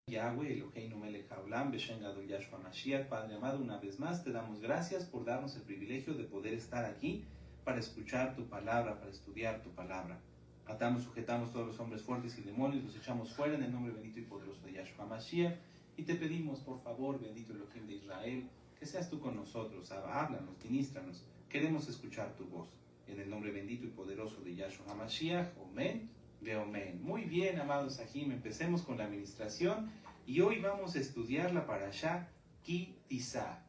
Yahweh, Eloheinu Melech Haolam, Beshem Gadol Yahshua Mashiach. Padre amado, una vez más te damos gracias por darnos el privilegio de poder estar aquí para escuchar tu palabra, para estudiar tu palabra. Atamos, sujetamos todos los hombres fuertes y demonios, los echamos fuera en el nombre bendito y poderoso de Yahshua Mashiach. Y te pedimos, por favor, bendito Elohim de Israel, que seas tú con nosotros, háblanos, ministranos. Queremos escuchar tu voz. En el nombre bendito y poderoso de Yahshua Mashiach, amén. De Omen. Muy bien, amados Sahim, empecemos con la administración y hoy vamos a estudiar la parashá Ki Tisa,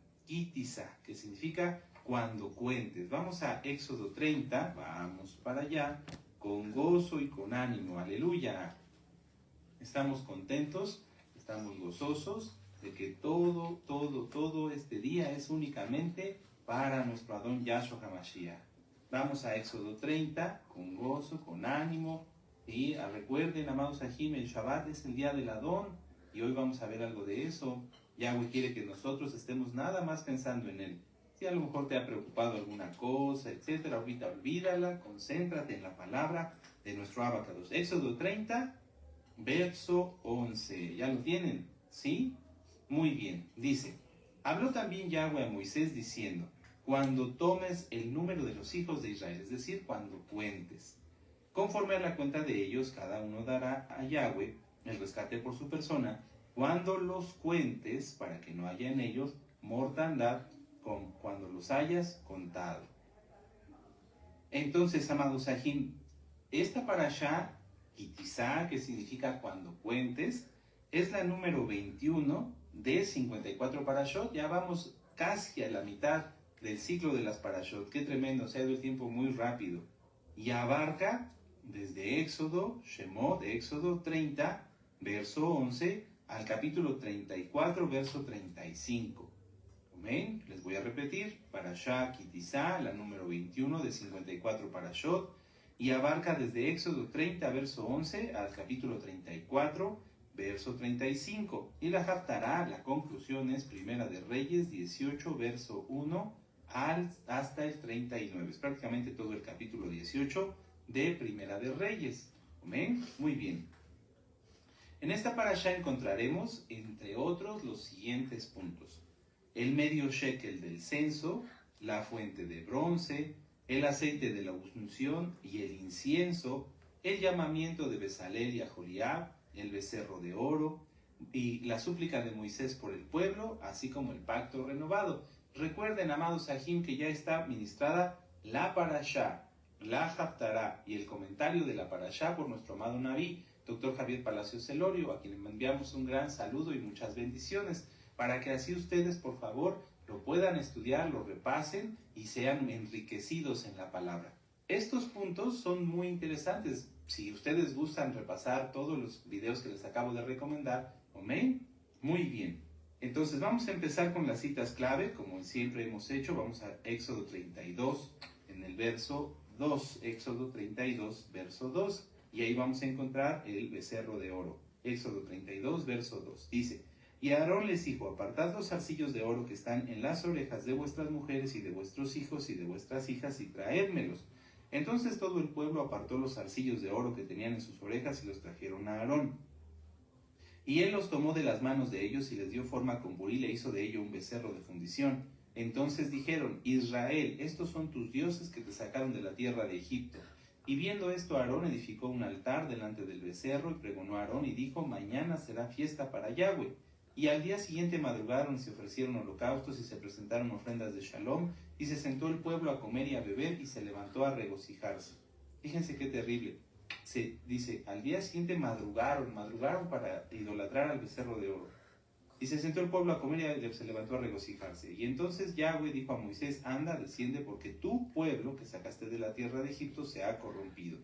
que significa cuando cuentes. Vamos a Éxodo 30, vamos para allá, con gozo y con ánimo, aleluya. Estamos contentos, estamos gozosos de que todo este día es únicamente para nuestro Adón Yahshua HaMashiach. Vamos a Éxodo 30, con gozo, con ánimo. Y recuerden, amados Sahim, el Shabbat es el día del Adón y hoy vamos a ver algo de eso. Yahweh quiere que nosotros estemos nada más pensando en Él. Si a lo mejor te ha preocupado alguna cosa, etcétera, ahorita olvídala, concéntrate en la palabra de nuestro Abacados. Éxodo 30, verso 11. ¿Ya lo tienen? ¿Sí? Muy bien. Dice, habló también Yahweh a Moisés diciendo, cuando tomes el número de los hijos de Israel, es decir, cuando cuentes. Conforme a la cuenta de ellos, cada uno dará a Yahweh el rescate por su persona, cuando los cuentes, para que no haya en ellos mortandad, cuando los hayas contado. Entonces, amados Sahim, esta parashá, Kitizá, que significa cuando cuentes, es la número 21 de 54 parashot. Ya vamos casi a la mitad del ciclo de las parashot. Qué tremendo, se ha ido el tiempo muy rápido. Y abarca desde Éxodo, Shemot, Éxodo 30, verso 11, al capítulo 34, verso 35. Amén. Les voy a repetir, Parashá Kitizá, la número 21 de 54 parashot, y abarca desde Éxodo 30, verso 11, al capítulo 34, verso 35. Y la Haftará, la conclusión es Primera de Reyes 18, verso 1, hasta el 39. Es prácticamente todo el capítulo 18 de Primera de Reyes. Amén. Muy bien. En esta parashá encontraremos, entre otros, los siguientes puntos: el medio shekel del censo, la fuente de bronce, el aceite de la unción y el incienso, el llamamiento de Bezalel y Aholiab, el becerro de oro y la súplica de Moisés por el pueblo, así como el pacto renovado. Recuerden, amados Sahim, que ya está ministrada la parashá, la Haftará y el comentario de la parashá por nuestro amado Naví, Dr. Javier Palacios Elorio, a quien le enviamos un gran saludo y muchas bendiciones, para que así ustedes, por favor, lo puedan estudiar, lo repasen y sean enriquecidos en la palabra. Estos puntos son muy interesantes. Si ustedes gustan repasar todos los videos que les acabo de recomendar, amén, muy bien. Entonces vamos a empezar con las citas clave, como siempre hemos hecho. Vamos a Éxodo 32, en el verso 2, Éxodo 32, verso 2, y ahí vamos a encontrar el becerro de oro. Éxodo 32, verso 2, dice, y Aarón les dijo, apartad los zarcillos de oro que están en las orejas de vuestras mujeres y de vuestros hijos y de vuestras hijas y traédmelos. Entonces todo el pueblo apartó los zarcillos de oro que tenían en sus orejas y los trajeron a Aarón. Y él los tomó de las manos de ellos y les dio forma con buril e hizo de ello un becerro de fundición. Entonces dijeron, Israel, estos son tus dioses que te sacaron de la tierra de Egipto. Y viendo esto, Aarón edificó un altar delante del becerro y pregonó a Aarón y dijo, mañana será fiesta para Yahweh. Y al día siguiente madrugaron y se ofrecieron holocaustos y se presentaron ofrendas de shalom, y se sentó el pueblo a comer y a beber y se levantó a regocijarse. Fíjense qué terrible. Se dice, al día siguiente madrugaron para idolatrar al becerro de oro. Y se sentó el pueblo a comer y se levantó a regocijarse. Y entonces Yahweh dijo a Moisés, anda, desciende, porque tu pueblo que sacaste de la tierra de Egipto se ha corrompido.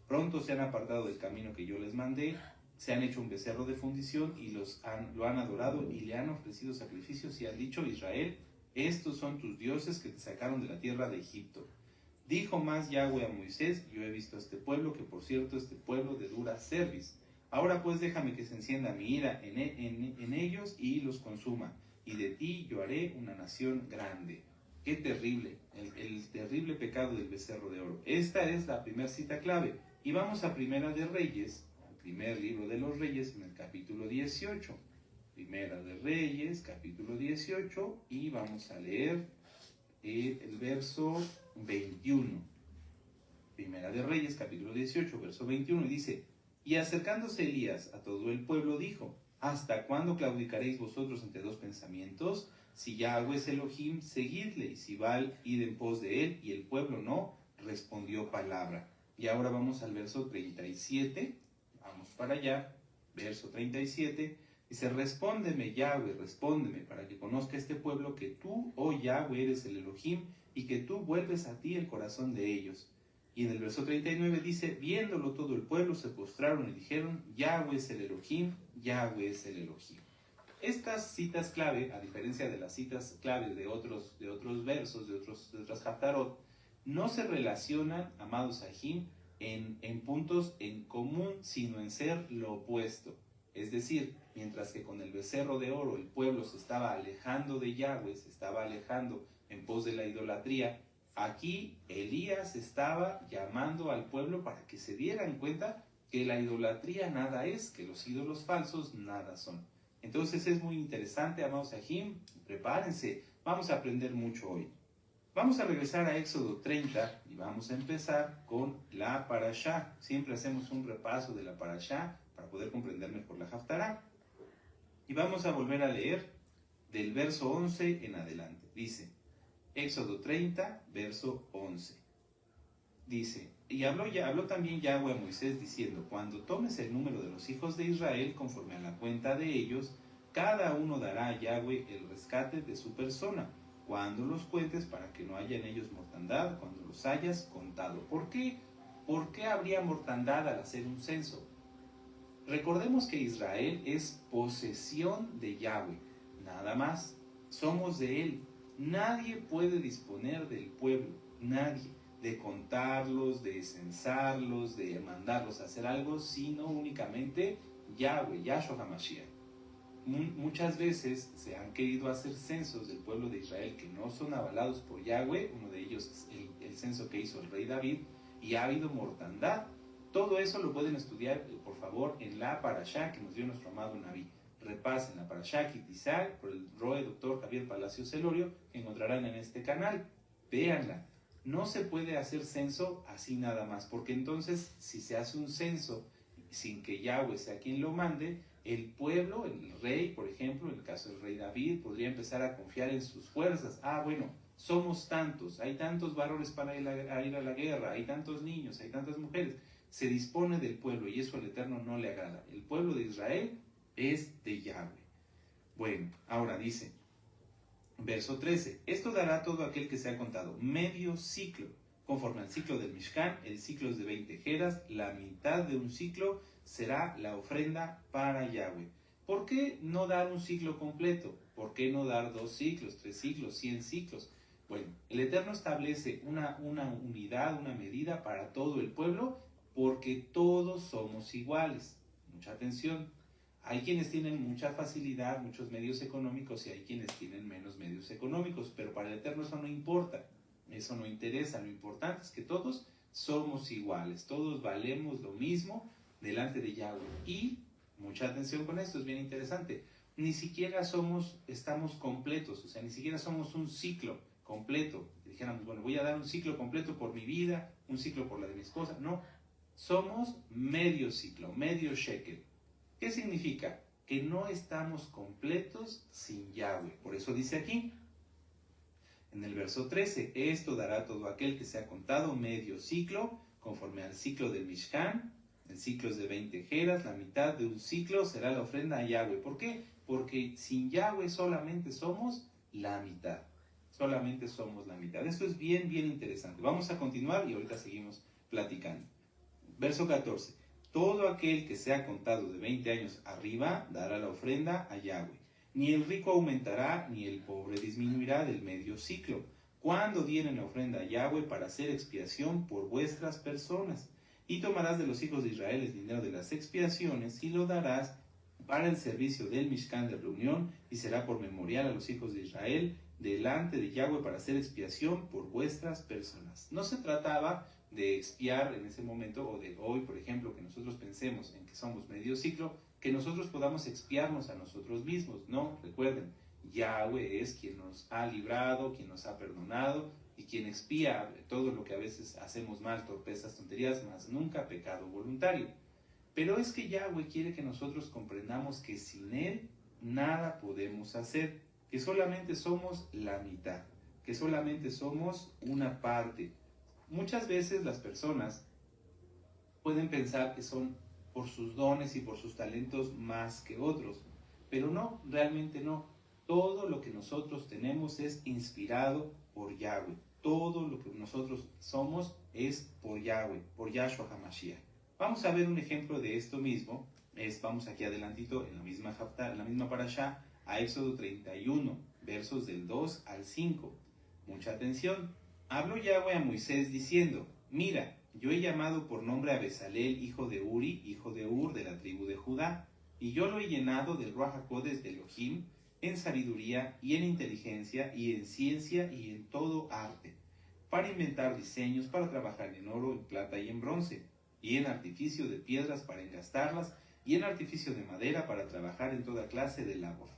Pronto se han apartado del camino que yo les mandé, se han hecho un becerro de fundición y lo han adorado y le han ofrecido sacrificios y han dicho, Israel, estos son tus dioses que te sacaron de la tierra de Egipto. Dijo más Yahweh a Moisés, yo he visto a este pueblo, que por cierto este pueblo de dura cerviz. Ahora pues déjame que se encienda mi ira en ellos y los consuma, y de ti yo haré una nación grande. Qué terrible, el terrible pecado del becerro de oro. Esta es la primera cita clave. Y vamos a Primera de Reyes, primer libro de los Reyes, en el capítulo 18. Primera de Reyes, capítulo 18, y vamos a leer el verso 21. Primera de Reyes, capítulo 18, verso 21, y dice: y acercándose Elías a todo el pueblo, dijo: ¿hasta cuándo claudicaréis vosotros entre dos pensamientos? Si Yahweh es Elohim, seguidle, y si Baal, id en pos de él. Y el pueblo no respondió palabra. Y ahora vamos al verso 37, vamos para allá, verso 37, dice: respóndeme, Yahweh, respóndeme, para que conozca este pueblo que tú, oh Yahweh, eres el Elohim, y que tú vuelves a ti el corazón de ellos. Y en el verso 39 dice: viéndolo todo el pueblo se postraron y dijeron: Yahweh es el Elohim, Yahweh es el Elohim. Estas citas clave, a diferencia de las citas clave de otros versos, de otras haftarot, no se relacionan, amados Sahim, en puntos en común, sino en ser lo opuesto. Es decir, mientras que con el becerro de oro el pueblo se estaba alejando de Yahweh, se estaba alejando en pos de la idolatría, aquí Elías estaba llamando al pueblo para que se dieran cuenta que la idolatría nada es, que los ídolos falsos nada son. Entonces es muy interesante, amados Sahim, prepárense, vamos a aprender mucho hoy. Vamos a regresar a Éxodo 30 y vamos a empezar con la parashá. Siempre hacemos un repaso de la parashá para poder comprender mejor la haftará. Y vamos a volver a leer del verso 11 en adelante. Dice, Éxodo 30, verso 11. Dice: y habló también Yahweh a Moisés diciendo: cuando tomes el número de los hijos de Israel conforme a la cuenta de ellos, cada uno dará a Yahweh el rescate de su persona, cuando los cuentes, para que no haya en ellos mortandad, cuando los hayas contado. ¿Por qué? ¿Por qué habría mortandad al hacer un censo? Recordemos que Israel es posesión de Yahweh, nada más, somos de él. Nadie puede disponer del pueblo, nadie, de contarlos, de censarlos, de mandarlos a hacer algo, sino únicamente Yahweh, Yahshua HaMashiach. Muchas veces se han querido hacer censos del pueblo de Israel que no son avalados por Yahweh. Uno de ellos es el censo que hizo el rey David, y ha habido mortandad. Todo eso lo pueden estudiar, por favor, en la parashá que nos dio nuestro amado Naví. Repasen la parashá Kitizal por el Roe Dr. Javier Palacios Celorio, que encontrarán en este canal. Véanla. No se puede hacer censo así nada más, porque entonces si se hace un censo sin que Yahweh sea quien lo mande, el pueblo, el rey, por ejemplo, en el caso del rey David, podría empezar a confiar en sus fuerzas. Bueno, somos tantos, hay tantos varones para ir a la guerra, hay tantos niños, hay tantas mujeres. Se dispone del pueblo y eso al Eterno no le agrada. El pueblo de Israel es de Yahweh. Bueno, ahora dice, verso 13, esto dará todo aquel que se ha contado medio ciclo, conforme al ciclo del Mishkan. El ciclo es de 20 jeras, la mitad de un ciclo será la ofrenda para Yahweh. ¿Por qué no dar un ciclo completo? ¿Por qué no dar 2 ciclos, 3 ciclos, 100 ciclos? Bueno, el Eterno establece una unidad, una medida para todo el pueblo, porque todos somos iguales. Mucha atención. Hay quienes tienen mucha facilidad, muchos medios económicos, y hay quienes tienen menos medios económicos, pero para el Eterno eso no importa, eso no interesa. Lo importante es que todos somos iguales, todos valemos lo mismo delante de Yahweh. Y mucha atención con esto, es bien interesante, ni siquiera estamos completos, o sea, ni siquiera somos un ciclo completo. Si dijéramos, bueno, voy a dar un ciclo completo por mi vida, un ciclo por la de mi esposa, no, somos medio ciclo, medio shekel. ¿Qué significa? Que no estamos completos sin Yahweh. Por eso dice aquí, en el verso 13, esto dará todo aquel que se ha contado medio ciclo, conforme al ciclo del Mishkan. El ciclo es de 20 jeras, la mitad de un ciclo será la ofrenda a Yahweh. ¿Por qué? Porque sin Yahweh solamente somos la mitad. Solamente somos la mitad. Esto es bien, bien interesante. Vamos a continuar y ahorita seguimos platicando. Verso 14. Todo aquel que sea contado de 20 años arriba dará la ofrenda a Yahweh. Ni el rico aumentará, ni el pobre disminuirá del medio ciclo, cuando dieren la ofrenda a Yahweh para hacer expiación por vuestras personas. Y tomarás de los hijos de Israel el dinero de las expiaciones y lo darás para el servicio del Mishkan de reunión, y será por memorial a los hijos de Israel delante de Yahweh para hacer expiación por vuestras personas. No se trataba de expiar en ese momento, o de hoy, por ejemplo, que nosotros pensemos en que somos medio ciclo, que nosotros podamos expiarnos a nosotros mismos. No, recuerden, Yahweh es quien nos ha librado, quien nos ha perdonado y quien expía todo lo que a veces hacemos mal, torpezas, tonterías, más nunca pecado voluntario. Pero es que Yahweh quiere que nosotros comprendamos que sin Él nada podemos hacer, que solamente somos la mitad, que solamente somos una parte. Muchas veces las personas pueden pensar que son por sus dones y por sus talentos más que otros, pero no, realmente no. Todo lo que nosotros tenemos es inspirado por Yahweh. Todo lo que nosotros somos es por Yahweh, por Yahshua HaMashiach. Vamos a ver un ejemplo de esto mismo. Vamos aquí adelantito en la misma Haftarah, en la misma Parashá, a Éxodo 31, versos del 2 al 5. Mucha atención. Habló Yahweh a Moisés diciendo: mira, yo he llamado por nombre a Bezalel, hijo de Uri, hijo de Ur, de la tribu de Judá, y yo lo he llenado del Ruach HaKodesh de Elohim, en sabiduría y en inteligencia y en ciencia y en todo arte, para inventar diseños, para trabajar en oro, en plata y en bronce, y en artificio de piedras para engastarlas, y en artificio de madera para trabajar en toda clase de labor.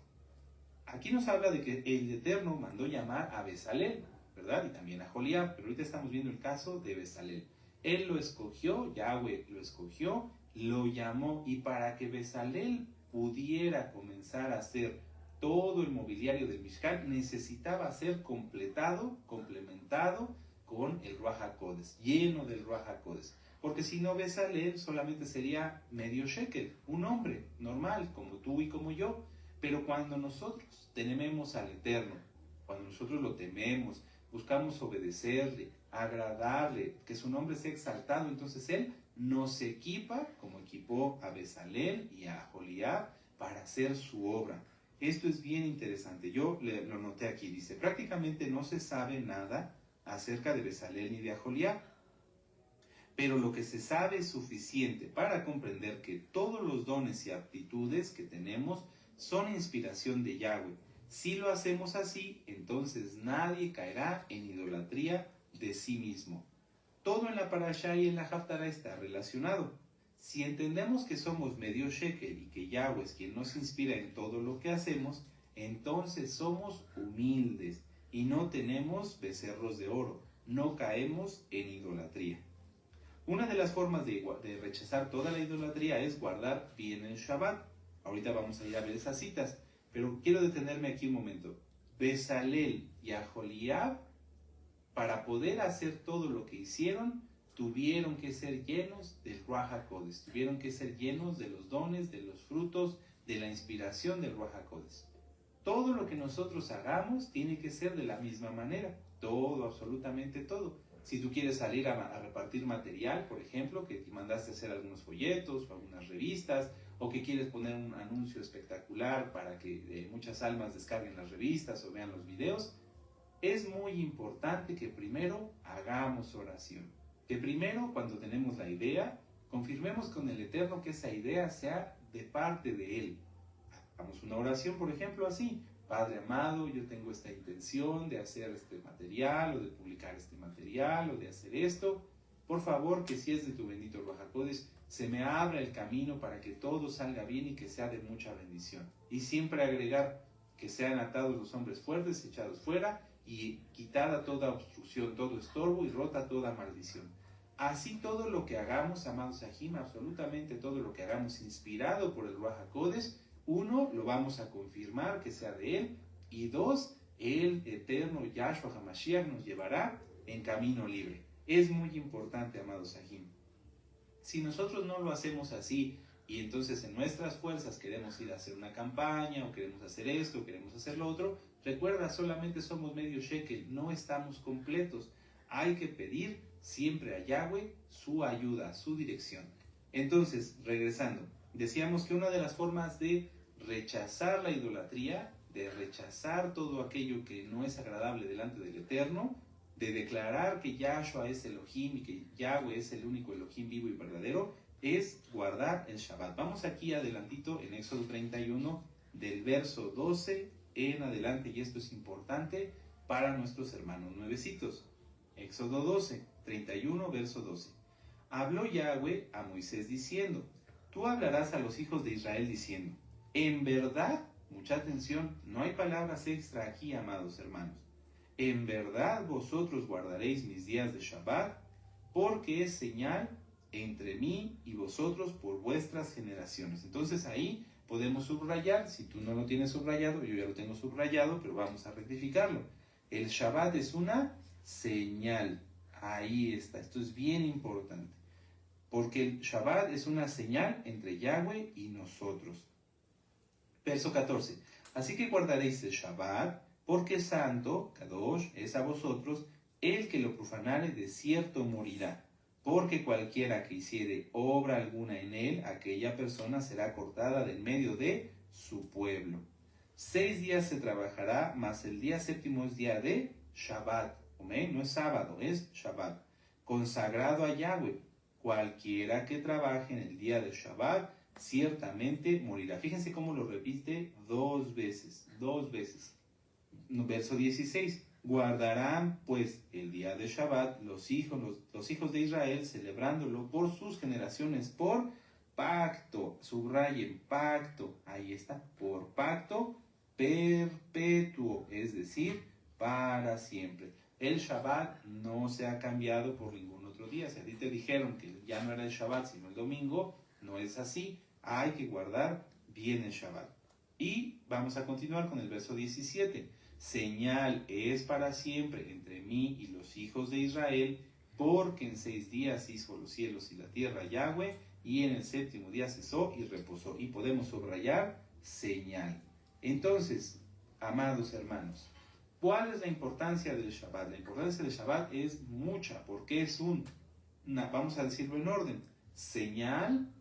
Aquí nos habla de que el Eterno mandó llamar a Bezalel, ¿verdad? Y también a Joliab, pero ahorita estamos viendo el caso de Bezalel. Él lo escogió, Yahweh lo escogió, lo llamó, y para que Bezalel pudiera comenzar a hacer todo el mobiliario del Mishkan, necesitaba ser completado, complementado con el Ruach HaKodesh, lleno del Ruach HaKodesh. Porque si no, Bezalel solamente sería medio shekel, un hombre normal, como tú y como yo. Pero cuando nosotros tememos al Eterno, cuando nosotros lo tememos, buscamos obedecerle, agradarle, que su nombre sea exaltado, entonces Él nos equipa, como equipó a Bezalel y a Joliab, para hacer su obra. Esto es bien interesante. Yo lo noté aquí. Dice, prácticamente no se sabe nada acerca de Bezalel ni de Joliab, pero lo que se sabe es suficiente para comprender que todos los dones y aptitudes que tenemos son inspiración de Yahweh. Si lo hacemos así, entonces nadie caerá en idolatría de sí mismo. Todo en la Parashá y en la Haftarah está relacionado. Si entendemos que somos medio shekel y que Yahweh es quien nos inspira en todo lo que hacemos, entonces somos humildes y no tenemos becerros de oro, no caemos en idolatría. Una de las formas de rechazar toda la idolatría es guardar bien el Shabbat. Ahorita vamos a ir a ver esas citas, pero quiero detenerme aquí un momento. Bezalel y Aholiab, para poder hacer todo lo que hicieron, tuvieron que ser llenos del Ruach HaKodesh, tuvieron que ser llenos de los dones, de los frutos, de la inspiración del Ruach HaKodesh. Todo lo que nosotros hagamos tiene que ser de la misma manera, todo, absolutamente todo. Si tú quieres salir a repartir material, por ejemplo, que te mandaste a hacer algunos folletos o algunas revistas, o que quieres poner un anuncio espectacular para que muchas almas descarguen las revistas o vean los videos, es muy importante que primero hagamos oración. Que primero, cuando tenemos la idea, confirmemos con el Eterno que esa idea sea de parte de Él. Hagamos una oración, por ejemplo, así: Padre amado, yo tengo esta intención de hacer este material, o de publicar este material, o de hacer esto. Por favor, que si es de tu bendito Ruach HaKodesh, se me abra el camino para que todo salga bien y que sea de mucha bendición. Y siempre agregar: que sean atados los hombres fuertes, echados fuera, y quitada toda obstrucción, todo estorbo, y rota toda maldición. Así todo lo que hagamos, amados Sahim, absolutamente todo lo que hagamos inspirado por el Ruach HaKodesh, uno, lo vamos a confirmar que sea de Él, y dos, el eterno Yahshua HaMashiach nos llevará en camino libre. Es muy importante, amados Sahim. Si nosotros no lo hacemos así, y entonces en nuestras fuerzas queremos ir a hacer una campaña, o queremos hacer esto, o queremos hacer lo otro, recuerda, solamente somos medio shekel, no estamos completos. Hay que pedir siempre a Yahweh su ayuda, su dirección. Entonces, regresando, decíamos que una de las formas de rechazar la idolatría, de rechazar todo aquello que no es agradable delante del Eterno, de declarar que Yahshua es Elohim y que Yahweh es el único Elohim vivo y verdadero, es guardar el Shabbat. Vamos aquí adelantito en Éxodo 31, del verso 12 en adelante, y esto es importante para nuestros hermanos nuevecitos. Éxodo 12, 31, verso 12. Habló Yahweh a Moisés diciendo, tú hablarás a los hijos de Israel diciendo, en verdad, mucha atención, no hay palabras extra aquí, amados hermanos. En verdad vosotros guardaréis mis días de Shabbat, porque es señal entre mí y vosotros por vuestras generaciones. Entonces ahí podemos subrayar, si tú no lo tienes subrayado, yo ya lo tengo subrayado, pero vamos a rectificarlo. El Shabbat es una señal. Ahí está, esto es bien importante. Porque el Shabbat es una señal entre Yahweh y nosotros. Verso 14. Así que guardaréis el Shabbat, porque santo, Kadosh, es a vosotros, el que lo profanare de cierto morirá. Porque cualquiera que hiciere obra alguna en él, aquella persona será cortada del medio de su pueblo. 6 días se trabajará, mas el día séptimo es día de Shabbat. ¿Amén? No es sábado, es Shabbat. Consagrado a Yahweh. Cualquiera que trabaje en el día de Shabbat, ciertamente morirá. Fíjense cómo lo repite dos veces. Verso 16. Guardarán pues el día de Shabbat los hijos de Israel, celebrándolo por sus generaciones, por pacto. Subrayen, pacto. Ahí está, por pacto perpetuo, es decir, para siempre. El Shabbat no se ha cambiado por ningún otro día. Si a ti te dijeron que ya no era el Shabbat sino el domingo, no es así. Hay que guardar bien el Shabbat. Y vamos a continuar con el verso 17. Señal es para siempre entre mí y los hijos de Israel, porque en 6 días hizo los cielos y la tierra Yahweh, y en el séptimo día cesó y reposó. Y podemos subrayar señal. Entonces, amados hermanos, ¿cuál es la importancia del Shabbat? La importancia del Shabbat es mucha, porque es vamos a decirlo en orden, señal,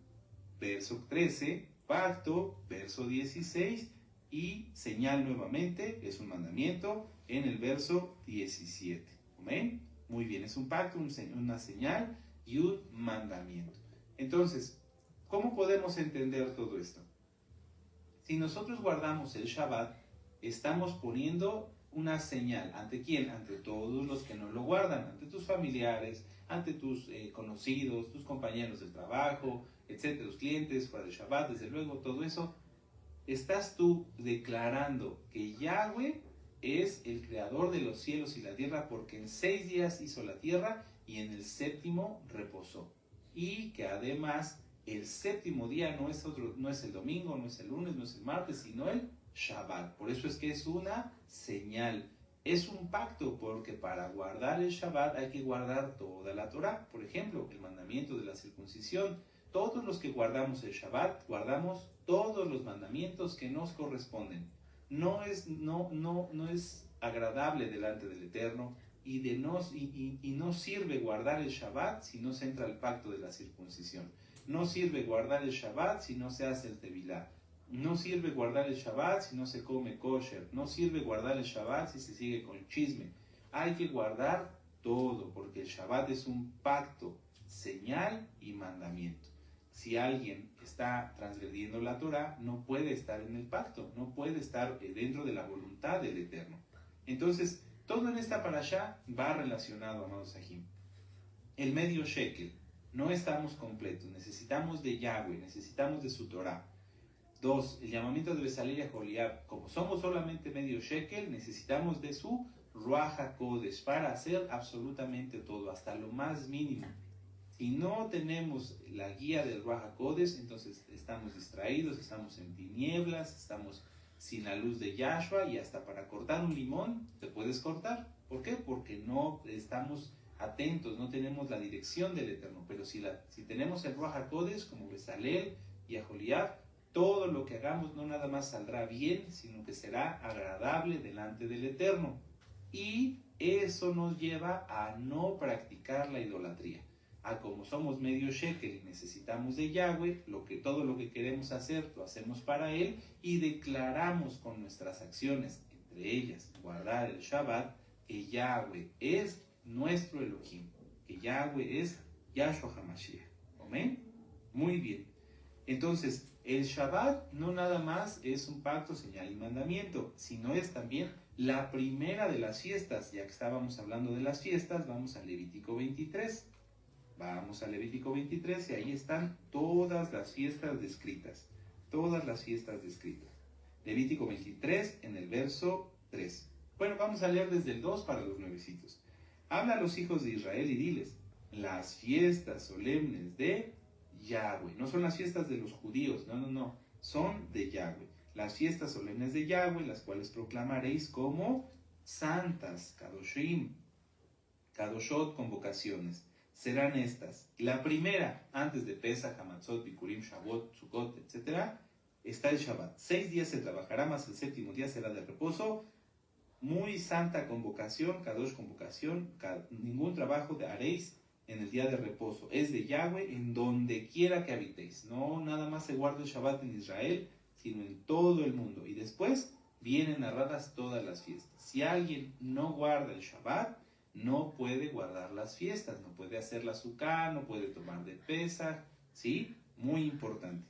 verso 13, pacto, verso 16, y señal nuevamente, es un mandamiento, en el verso 17. ¿Amén? Muy bien, es un pacto, una señal y un mandamiento. Entonces, ¿cómo podemos entender todo esto? Si nosotros guardamos el Shabbat, estamos poniendo una señal. ¿Ante quién? Ante todos los que no lo guardan, ante tus familiares, ante tus conocidos, tus compañeros de trabajo, etcétera, los clientes, fuera del Shabbat, desde luego, todo eso. Estás tú declarando que Yahweh es el creador de los cielos y la tierra, porque en 6 días hizo la tierra y en el séptimo reposó. Y que además el séptimo día no es el domingo, no es el lunes, no es el martes, sino el Shabbat. Por eso es que es una señal. Es un pacto, porque para guardar el Shabbat hay que guardar toda la Torah. Por ejemplo, el mandamiento de la circuncisión. Todos los que guardamos el Shabbat, guardamos todos los mandamientos que nos corresponden. No es agradable delante del Eterno y no sirve guardar el Shabbat si no se entra al pacto de la circuncisión. No sirve guardar el Shabbat si no se hace el Tevilá. No sirve guardar el Shabbat si no se come kosher. No sirve guardar el Shabbat si se sigue con chisme. Hay que guardar todo, porque el Shabbat es un pacto, señal y mandamiento. Si alguien está transgrediendo la Torah, no puede estar en el pacto, no puede estar dentro de la voluntad del Eterno. Entonces, todo en esta parashá va relacionado, amados Sahim. El medio shekel, no estamos completos, necesitamos de Yahweh, necesitamos de su Torah. 2, el llamamiento de Bezalel y Aholiab, como somos solamente medio shekel, necesitamos de su Ruach HaKodesh para hacer absolutamente todo, hasta lo más mínimo. Si no tenemos la guía del Ruach HaKodesh, entonces estamos distraídos, estamos en tinieblas, estamos sin la luz de Yahshua, y hasta para cortar un limón te puedes cortar. ¿Por qué? Porque no estamos atentos, no tenemos la dirección del Eterno. Pero si tenemos el Ruach HaKodesh como Bezalel y Aholiab, todo lo que hagamos no nada más saldrá bien, sino que será agradable delante del Eterno. Y eso nos lleva a no practicar la idolatría. Como somos medio shekel y necesitamos de Yahweh, todo lo que queremos hacer, lo hacemos para Él, y declaramos con nuestras acciones, entre ellas guardar el Shabbat, que Yahweh es nuestro Elohim, que Yahweh es Yahshua HaMashiach. ¿Amén? Muy bien. Entonces, El Shabbat no nada más es un pacto, señal y mandamiento, sino es también la primera de las fiestas. Ya que estábamos hablando de las fiestas, vamos a Levítico 23. Vamos a Levítico 23 y ahí están todas las fiestas descritas. Todas las fiestas descritas. Levítico 23 en el verso 3. Bueno, vamos a leer desde el 2 para los nuevecitos. Habla a los hijos de Israel y diles, las fiestas solemnes de Yahweh. No son las fiestas de los judíos, no. Son de Yahweh. Las fiestas solemnes de Yahweh, las cuales proclamaréis como santas, kadoshim, kadoshot, convocaciones. Serán estas. La primera, antes de Pesach, Hamatzot, Bikurim, Shavuot, Sukkot, etc., está el Shabbat. 6 días se trabajará, más el séptimo día será de reposo. Muy santa convocación, Kadosh convocación, ningún trabajo haréis en el día de reposo. Es de Yahweh en donde quiera que habitéis. No nada más se guarda el Shabbat en Israel, sino en todo el mundo. Y después vienen narradas todas las fiestas. Si alguien no guarda el Shabbat, no puede guardar las fiestas, no puede hacer la Sukkah, no puede tomar de Pesach, ¿sí? Muy importante.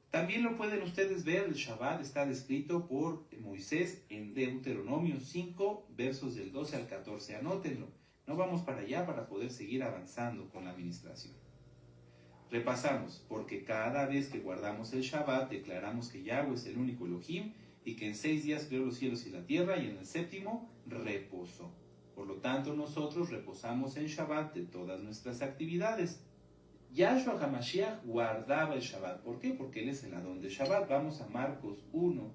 También lo pueden ustedes ver, el Shabbat está descrito por Moisés en Deuteronomio 5, versos del 12 al 14. Anótenlo. No vamos para allá para poder seguir avanzando con la administración. Repasamos, porque cada vez que guardamos el Shabbat, declaramos que Yahweh es el único Elohim y que en 6 días creó los cielos y la tierra y en el séptimo reposó. Por lo tanto, nosotros reposamos en Shabbat de todas nuestras actividades. Yahshua HaMashiach guardaba el Shabbat. ¿Por qué? Porque Él es el Adón de Shabbat. Vamos a Marcos 1.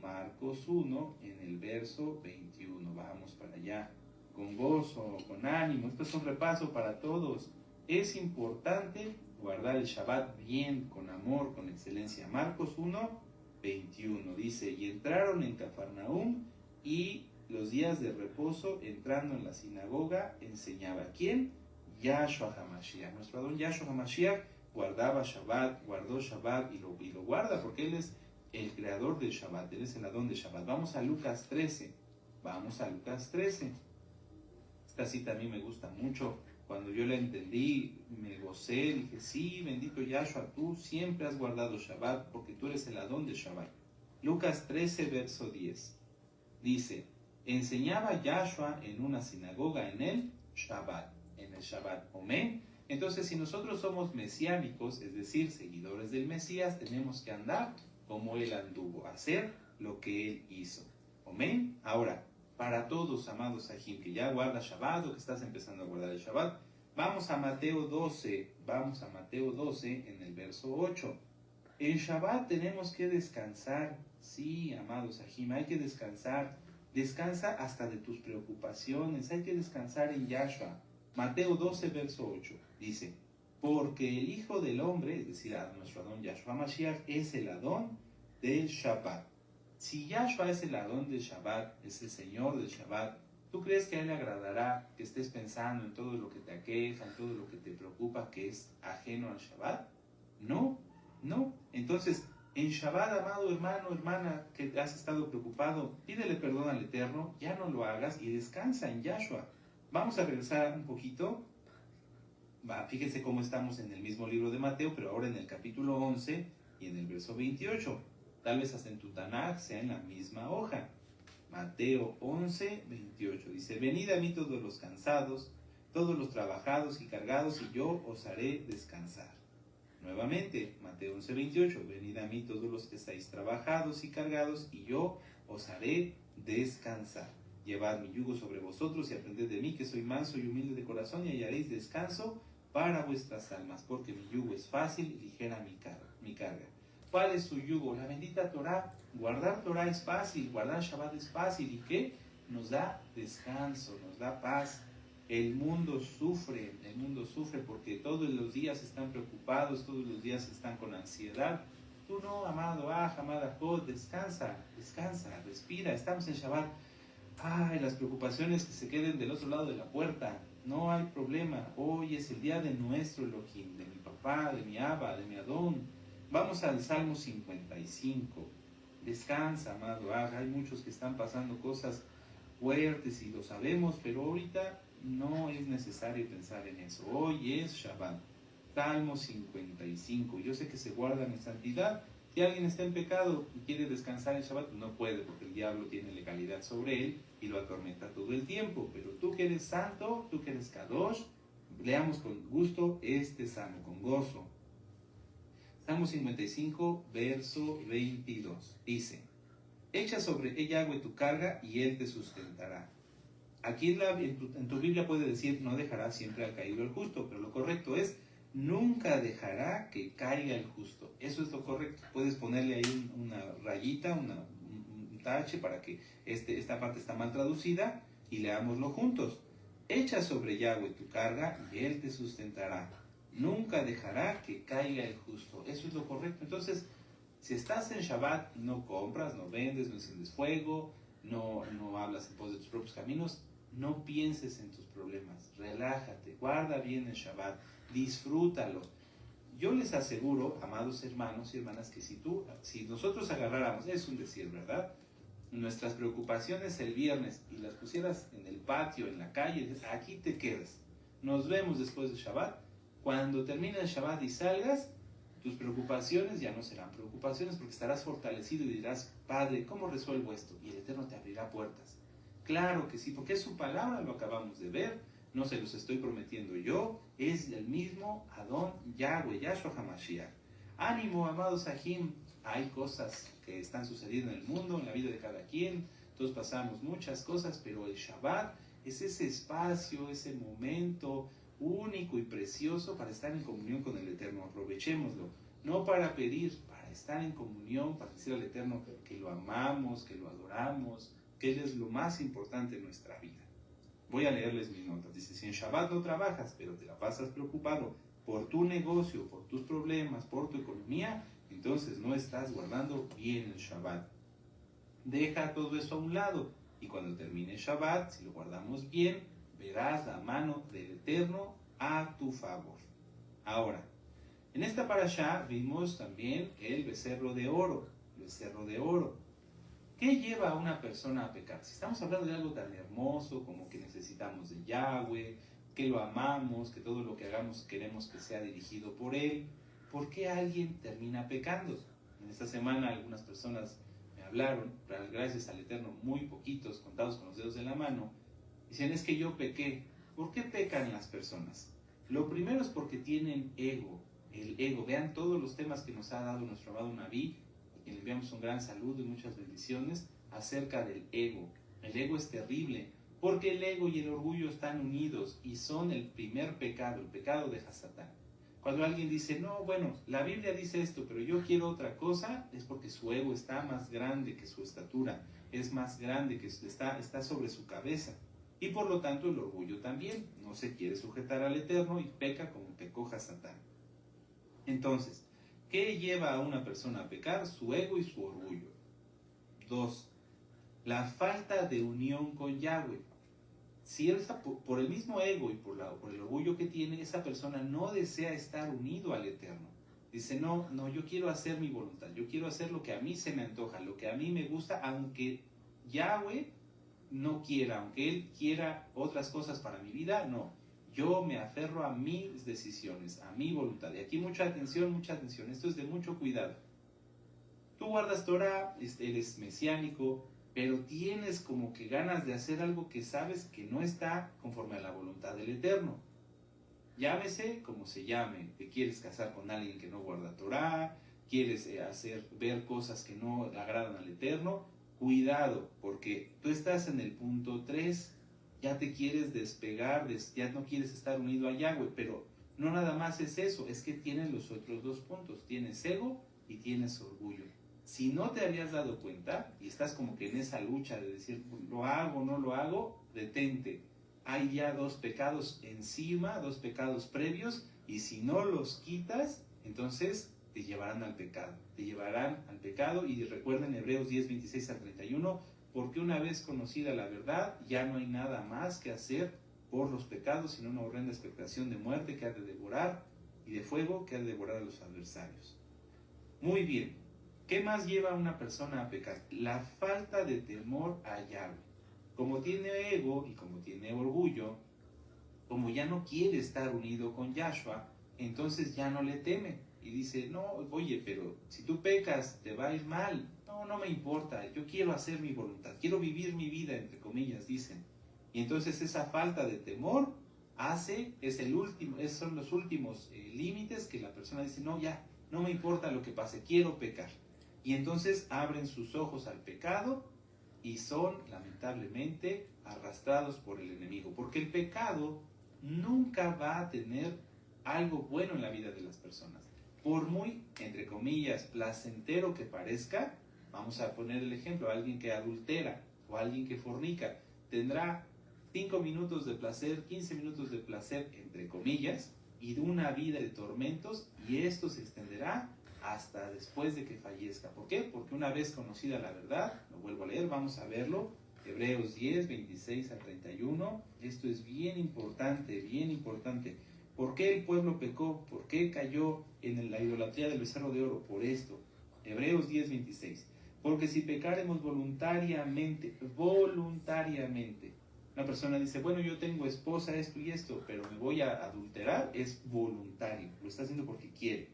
Marcos 1 en el verso 21. Vamos para allá. Con gozo, con ánimo. Esto es un repaso para todos. Es importante guardar el Shabbat bien, con amor, con excelencia. Marcos 1, 21. Dice, y entraron en Cafarnaúm y los días de reposo, entrando en la sinagoga, enseñaba. ¿Quién? Yahshua HaMashiach. Nuestro Adón Yahshua HaMashiach guardaba Shabbat, guardó Shabbat y lo guarda porque Él es el creador del Shabbat, Él es el Adón de Shabbat. Vamos a Lucas 13. Vamos a Lucas 13. Esta cita a mí me gusta mucho. Cuando yo la entendí, me gocé, dije, sí, bendito Yahshua, tú siempre has guardado Shabbat porque tú eres el Adón de Shabbat. Lucas 13, verso 10. Dice, enseñaba Yahshua en una sinagoga en el Shabbat. En el Shabbat. Amén. Entonces, si nosotros somos mesiánicos, es decir, seguidores del Mesías, tenemos que andar como Él anduvo, hacer lo que Él hizo. Amén. Ahora, para todos, amados Sahim, que ya guarda Shabbat o que estás empezando a guardar el Shabbat, vamos a Mateo 12. Vamos a Mateo 12 en el verso 8. En Shabbat tenemos que descansar. Sí, amados Sahim, hay que descansar. Descansa hasta de tus preocupaciones. Hay que descansar en Yahshua. Mateo 12, verso 8, dice, porque el Hijo del Hombre, es decir, a nuestro Adón Yahshua Mashiach, es el Adón del Shabbat. Si Yahshua es el Adón del Shabbat, es el Señor del Shabbat, ¿tú crees que a Él le agradará que estés pensando en todo lo que te aqueja, en todo lo que te preocupa, que es ajeno al Shabbat? No. Entonces, en Shabbat, amado hermano, hermana, que has estado preocupado, pídele perdón al Eterno, ya no lo hagas y descansa en Yahshua. Vamos a regresar un poquito. Fíjense cómo estamos en el mismo libro de Mateo, pero ahora en el capítulo 11 y en el verso 28. Tal vez hasta en tu Tanaj sea en la misma hoja. Mateo 11, 28. Dice, venid a mí todos los cansados, todos los trabajados y cargados, y yo os haré descansar. Nuevamente, Mateo 11, 28. Venid a mí todos los que estáis trabajados y cargados, y yo os haré descansar. Llevad mi yugo sobre vosotros y aprended de mí, que soy manso y humilde de corazón, y hallaréis descanso para vuestras almas, porque mi yugo es fácil y ligera mi carga. ¿Cuál es su yugo? La bendita Torah. Guardar Torah es fácil, guardar Shabbat es fácil. ¿Y qué? Nos da descanso, nos da paz. El mundo sufre porque todos los días están preocupados, todos los días están con ansiedad. Tú no, amado amada Jod, descansa, respira, estamos en Shabbat. Ay, las preocupaciones que se queden del otro lado de la puerta, no hay problema. Hoy es el día de nuestro Elohim, de mi papá, de mi Abba, de mi Adón. Vamos al Salmo 55. Descansa, amado. Hay muchos que están pasando cosas fuertes y lo sabemos, pero ahorita no es necesario pensar en eso. Hoy es Shabbat. Salmo 55. Yo sé que se guardan en santidad. Si alguien está en pecado y quiere descansar en Shabbat, no puede, porque el diablo tiene legalidad sobre él y lo atormenta todo el tiempo. Pero tú que eres santo, tú que eres Kadosh, leamos con gusto este salmo, con gozo. Salmo 55, verso 22. Dice: echa sobre Yahweh tu carga y él te sustentará. Aquí en tu Biblia puede decir: no dejará siempre al caído el justo, pero lo correcto es: nunca dejará que caiga el justo. Eso es lo correcto. Puedes ponerle ahí una rayita, un tache para que esta parte está mal traducida, y leámoslo juntos. Echa sobre Yahweh tu carga y él te sustentará. Nunca dejará que caiga el justo. Eso es lo correcto. Entonces, si estás en Shabbat, no compras, no vendes, no enciendes fuego, no hablas en pos de tus propios caminos, no pienses en tus problemas, relájate, guarda bien el Shabbat, disfrútalo. Yo les aseguro, amados hermanos y hermanas, que si nosotros agarráramos, es un decir, ¿verdad?, nuestras preocupaciones el viernes y las pusieras en el patio, en la calle, aquí te quedas, nos vemos después de Shabbat, cuando termine el Shabbat y salgas, tus preocupaciones ya no serán preocupaciones, porque estarás fortalecido y dirás: Padre, ¿cómo resuelvo esto? Y el Eterno te abrirá puertas. Claro que sí, porque es su palabra, lo acabamos de ver, no se los estoy prometiendo yo, es el mismo Adón Yahweh, Yahshua HaMashiach. Ánimo, amados Ajim, hay cosas que están sucediendo en el mundo, en la vida de cada quien, todos pasamos muchas cosas, pero el Shabbat es ese espacio, ese momento único y precioso para estar en comunión con el Eterno. Aprovechémoslo, no para pedir, para estar en comunión, para decir al Eterno que lo amamos, que lo adoramos, que Él es lo más importante en nuestra vida. Voy a leerles mis notas. Dice: si en Shabbat no trabajas, pero te la pasas preocupado por tu negocio, por tus problemas, por tu economía, entonces no estás guardando bien el Shabbat. Deja todo eso a un lado, y cuando termine el Shabbat, si lo guardamos bien, verás la mano del Eterno a tu favor. Ahora, en esta parashá vimos también el becerro de oro. Becerro de oro. ¿Qué lleva a una persona a pecar? Si estamos hablando de algo tan hermoso como que necesitamos de Yahweh, que lo amamos, que todo lo que hagamos queremos que sea dirigido por Él, ¿por qué alguien termina pecando? En esta semana algunas personas me hablaron, gracias al Eterno, muy poquitos, contados con los dedos de la mano. Dicen: es que yo pequé. ¿Por qué pecan las personas? Lo primero es porque tienen ego. El ego. Vean todos los temas que nos ha dado nuestro amado Naví, a quien le enviamos un gran saludo y muchas bendiciones, acerca del ego. El ego es terrible, porque el ego y el orgullo están unidos y son el primer pecado, el pecado de Hasatán. Cuando alguien dice: no, bueno, la Biblia dice esto, pero yo quiero otra cosa, es porque su ego está más grande que su estatura, es más grande, que está sobre su cabeza. Y por lo tanto el orgullo también, no se quiere sujetar al Eterno y peca como pecó Hasatán. Entonces, ¿qué lleva a una persona a pecar? Su ego y su orgullo. 2. La falta de unión con Yahweh. Si él está por el mismo ego y por el orgullo que tiene, esa persona no desea estar unido al Eterno. Dice: no, yo quiero hacer mi voluntad, yo quiero hacer lo que a mí se me antoja, lo que a mí me gusta, aunque Yahweh no quiera, aunque Él quiera otras cosas para mi vida, no. Yo me aferro a mis decisiones, a mi voluntad. Y aquí mucha atención, esto es de mucho cuidado. Tú guardas Torah, eres mesiánico, pero tienes como que ganas de hacer algo que sabes que no está conforme a la voluntad del Eterno. Llámese como se llame. Te quieres casar con alguien que no guarda Torah, quieres ver cosas que no agradan al Eterno. Cuidado, porque tú estás en el punto 3, ya te quieres despegar, ya no quieres estar unido a Yahweh, pero no nada más es eso, es que tienes los otros 2 puntos, tienes ego y tienes orgullo. Si no te habías dado cuenta y estás como que en esa lucha de decir: lo hago, no lo hago, detente. Hay ya 2 pecados encima, 2 pecados previos, y si no los quitas, entonces te llevarán al pecado, y recuerden Hebreos 10, 26 al 31, porque una vez conocida la verdad, ya no hay nada más que hacer por los pecados, sino una horrenda expectación de muerte que ha de devorar, y de fuego que ha de devorar a los adversarios. Muy bien, ¿qué más lleva a una persona a pecar? La falta de temor a Yahweh. Como tiene ego y como tiene orgullo, como ya no quiere estar unido con Yahshua, entonces ya no le teme. Y dice, no, oye, pero si tú pecas, te va a ir mal. No, no me importa, yo quiero hacer mi voluntad, quiero vivir mi vida, entre comillas, dicen. Y entonces esa falta de temor son los últimos límites que la persona dice, no, ya, no me importa lo que pase, quiero pecar. Y entonces abren sus ojos al pecado y son, lamentablemente, arrastrados por el enemigo. Porque el pecado nunca va a tener algo bueno en la vida de las personas. Por muy, entre comillas, placentero que parezca, vamos a poner el ejemplo, alguien que adultera o alguien que fornica, tendrá 5 minutos de placer, 15 minutos de placer, entre comillas, y de una vida de tormentos, y esto se extenderá hasta después de que fallezca. ¿Por qué? Porque una vez conocida la verdad, lo vuelvo a leer, vamos a verlo, Hebreos 10, 26 al 31, esto es bien importante, bien importante. ¿Por qué el pueblo pecó? ¿Por qué cayó en la idolatría del becerro de oro? Por esto, Hebreos 10, 26. Porque si pecaremos voluntariamente, una persona dice, bueno, yo tengo esposa, esto y esto, pero me voy a adulterar, es voluntario, lo está haciendo porque quiere.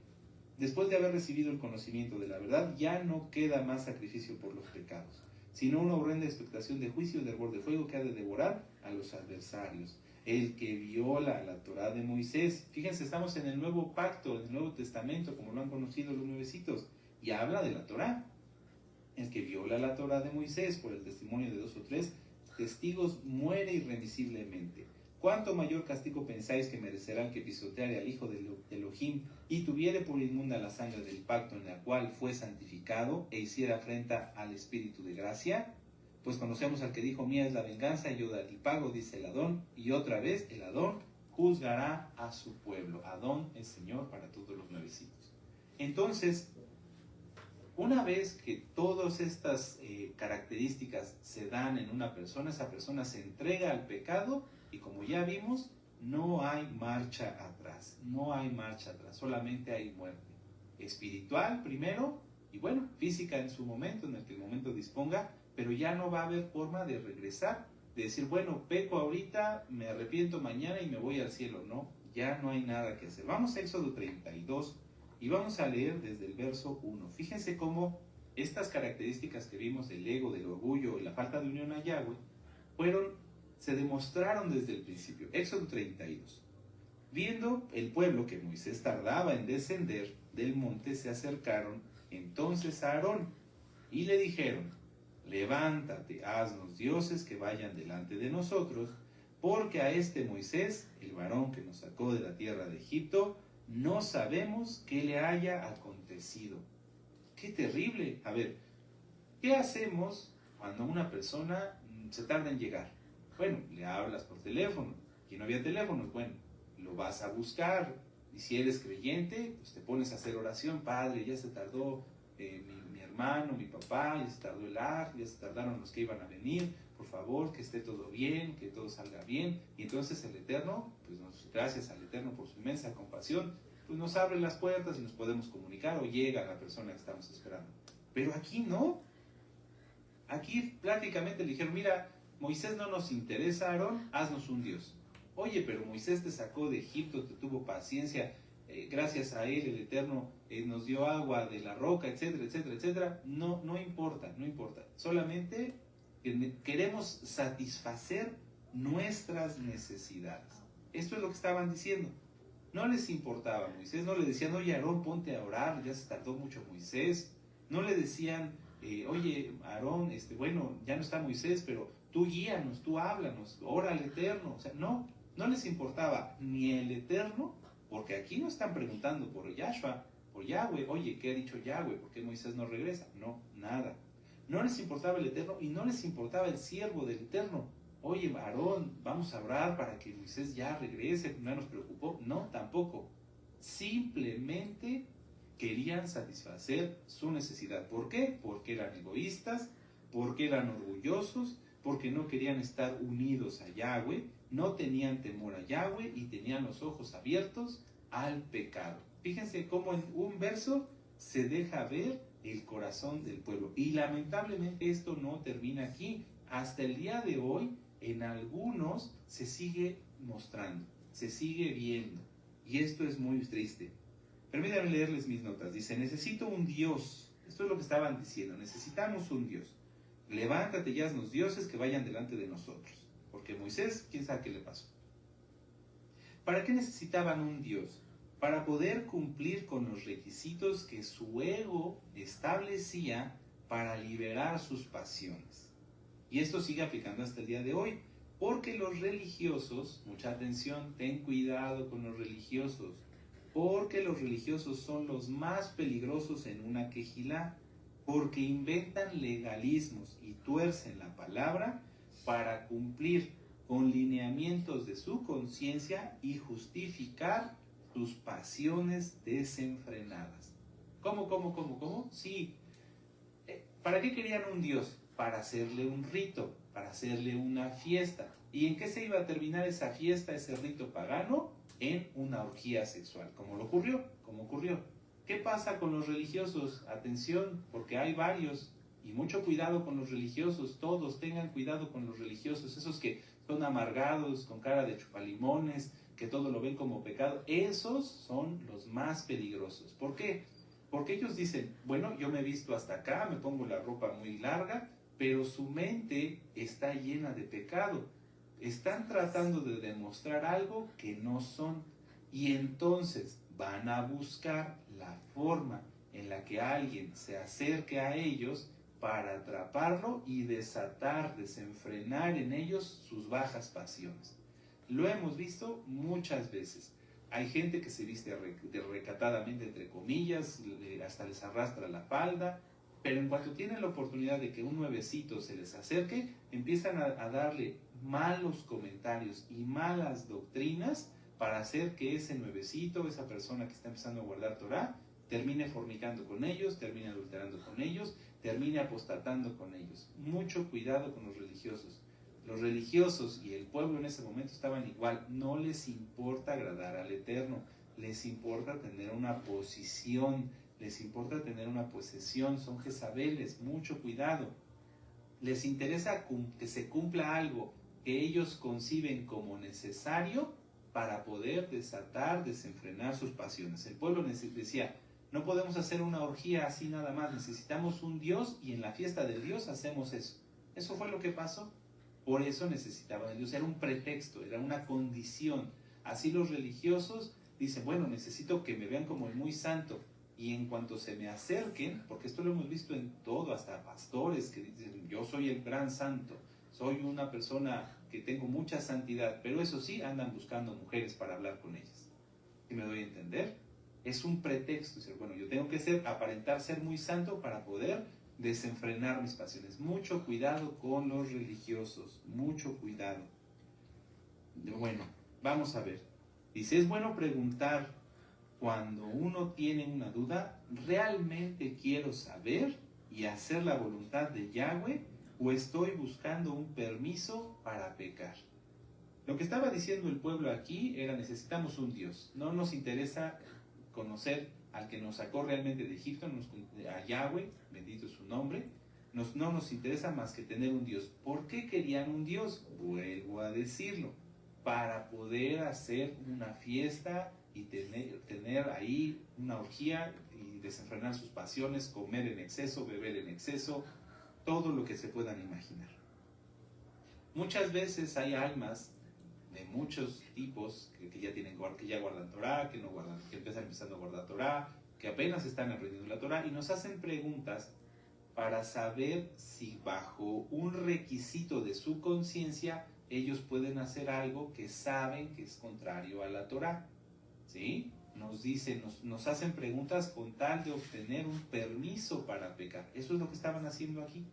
Después de haber recibido el conocimiento de la verdad, ya no queda más sacrificio por los pecados, sino una horrenda expectación de juicio, de hervor de fuego que ha de devorar a los adversarios. El que viola la Torá de Moisés, fíjense, estamos en el Nuevo Pacto, en el Nuevo Testamento, como lo han conocido los nuevecitos, y habla de la Torá. El que viola la Torá de Moisés por el testimonio de 2 o 3 testigos muere irremisiblemente. ¿Cuánto mayor castigo pensáis que merecerá el que pisoteare al Hijo de Elohim y tuviere por inmunda la sangre del pacto en la cual fue santificado e hiciera afrenta al Espíritu de gracia? Pues conocemos al que dijo, mía es la venganza, yo daré el pago, dice el Adón, y otra vez el Adón juzgará a su pueblo. Adón es Señor para todos los nuevecitos. Entonces, una vez que todas estas características se dan en una persona, esa persona se entrega al pecado y, como ya vimos, no hay marcha atrás, no hay marcha atrás, solamente hay muerte espiritual primero y bueno, física en su momento, en el que el momento disponga, pero ya no va a haber forma de regresar, de decir, bueno, peco ahorita, me arrepiento mañana y me voy al cielo. No, ya no hay nada que hacer. Vamos a Éxodo 32 y vamos a leer desde el verso 1. Fíjense cómo estas características que vimos del ego, del orgullo y la falta de unión a Yahweh, se demostraron desde el principio. Éxodo 32. Viendo el pueblo que Moisés tardaba en descender del monte, se acercaron entonces a Aarón y le dijeron, levántate, haznos dioses que vayan delante de nosotros, porque a este Moisés, el varón que nos sacó de la tierra de Egipto, no sabemos qué le haya acontecido. ¡Qué terrible! A ver, ¿qué hacemos cuando una persona se tarda en llegar? Bueno, le hablas por teléfono. Aquí no había teléfonos. Bueno, lo vas a buscar. Y si eres creyente, pues te pones a hacer oración. Padre, ya se tardó mi hermano, mi papá, ya se tardó el AR, ya se tardaron los que iban a venir. Por favor, que esté todo bien, que todo salga bien. Y entonces el Eterno, pues gracias al Eterno por su inmensa compasión, pues nos abre las puertas y nos podemos comunicar o llega la persona que estamos esperando. Pero aquí no. Aquí prácticamente le dijeron, mira, Moisés no nos interesa, Aarón, haznos un Dios. Oye, pero Moisés te sacó de Egipto, te tuvo paciencia, gracias a él el Eterno nos dio agua de la roca, etcétera, etcétera, etcétera. No, no importa, no importa. Solamente queremos satisfacer nuestras necesidades. Esto es lo que estaban diciendo. No les importaba a Moisés, no le decían, oye Aarón, ponte a orar, ya se tardó mucho Moisés. No le decían, oye Aarón, bueno, ya no está Moisés, pero tú guíanos, tú háblanos, ora al Eterno. O sea, no les importaba ni el Eterno, porque aquí no están preguntando por Yahshua, por Yahweh, oye, ¿qué ha dicho Yahweh? ¿Por qué Moisés no regresa? No, nada. No les importaba el Eterno y no les importaba el siervo del Eterno. Oye, Aarón, vamos a orar para que Moisés ya regrese, no nos preocupó. No, tampoco. Simplemente querían satisfacer su necesidad. ¿Por qué? Porque eran egoístas, porque eran orgullosos, porque no querían estar unidos a Yahweh, no tenían temor a Yahweh y tenían los ojos abiertos al pecado. Fíjense cómo en un verso se deja ver el corazón del pueblo. Y lamentablemente esto no termina aquí. Hasta el día de hoy, en algunos se sigue mostrando, se sigue viendo. Y esto es muy triste. Permítanme leerles mis notas. Dice, necesito un Dios. Esto es lo que estaban diciendo. Necesitamos un Dios. Levántate y haznos dioses que vayan delante de nosotros. Porque Moisés, quién sabe qué le pasó. ¿Para qué necesitaban un Dios? Para poder cumplir con los requisitos que su ego establecía para liberar sus pasiones. Y esto sigue aplicando hasta el día de hoy. Porque los religiosos, mucha atención, ten cuidado con los religiosos. Porque los religiosos son los más peligrosos en una quejilá. Porque inventan legalismos y tuercen la palabra para cumplir con lineamientos de su conciencia y justificar sus pasiones desenfrenadas. ¿Cómo? Sí. ¿Para qué querían un Dios? Para hacerle un rito, para hacerle una fiesta. ¿Y en qué se iba a terminar esa fiesta, ese rito pagano? En una orgía sexual, como ocurrió. ¿Qué pasa con los religiosos? Atención, porque hay varios, y mucho cuidado con los religiosos, todos tengan cuidado con los religiosos, esos que son amargados, con cara de chupalimones, que todo lo ven como pecado, esos son los más peligrosos. ¿Por qué? Porque ellos dicen, bueno, yo me he visto hasta acá, me pongo la ropa muy larga, pero su mente está llena de pecado. Están tratando de demostrar algo que no son. Y entonces van a buscar la forma en la que alguien se acerque a ellos para atraparlo y desenfrenar en ellos sus bajas pasiones. Lo hemos visto muchas veces. Hay gente que se viste recatadamente, entre comillas, hasta les arrastra la falda, pero en cuanto tienen la oportunidad de que un nuevecito se les acerque, empiezan a darle malos comentarios y malas doctrinas para hacer que ese nuevecito, esa persona que está empezando a guardar Torah, termine fornicando con ellos, termine adulterando con ellos, termine apostatando con ellos. Mucho cuidado con los religiosos. Los religiosos y el pueblo en ese momento estaban igual. No les importa agradar al Eterno, les importa tener una posición, les importa tener una posesión, son Jezabeles, mucho cuidado. Les interesa que se cumpla algo que ellos conciben como necesario para poder desenfrenar sus pasiones. El pueblo decía, no podemos hacer una orgía así nada más, necesitamos un Dios y en la fiesta del Dios hacemos eso. Eso fue lo que pasó. Por eso necesitaban a Dios, era un pretexto, era una condición. Así los religiosos dicen, bueno, necesito que me vean como el muy santo. Y en cuanto se me acerquen, porque esto lo hemos visto en todo, hasta pastores que dicen, yo soy el gran santo, soy una persona que tengo mucha santidad, pero eso sí, andan buscando mujeres para hablar con ellas. ¿Sí me doy a entender? Es un pretexto, decir, bueno, yo tengo que aparentar ser muy santo para poder desenfrenar mis pasiones. Mucho cuidado con los religiosos, mucho cuidado. Bueno, vamos a ver. Dice, es bueno preguntar cuando uno tiene una duda, ¿realmente quiero saber y hacer la voluntad de Yahweh o estoy buscando un permiso para pecar? Lo que estaba diciendo el pueblo aquí era, necesitamos un Dios. No nos interesa conocer al que nos sacó realmente de Egipto, a Yahweh, bendito es su nombre. No nos interesa más que tener un Dios. ¿Por qué querían un Dios? Vuelvo a decirlo, para poder hacer una fiesta y tener ahí una orgía y desenfrenar sus pasiones, comer en exceso, beber en exceso, todo lo que se puedan imaginar. Muchas veces hay almas de muchos tipos que ya guardan Torah, que empiezan empezando a guardar Torah, que apenas están aprendiendo la Torah y nos hacen preguntas para saber si bajo un requisito de su conciencia ellos pueden hacer algo que saben que es contrario a la Torah. ¿Sí? Nos hacen preguntas con tal de obtener un permiso para pecar. Eso es lo que estaban haciendo aquí.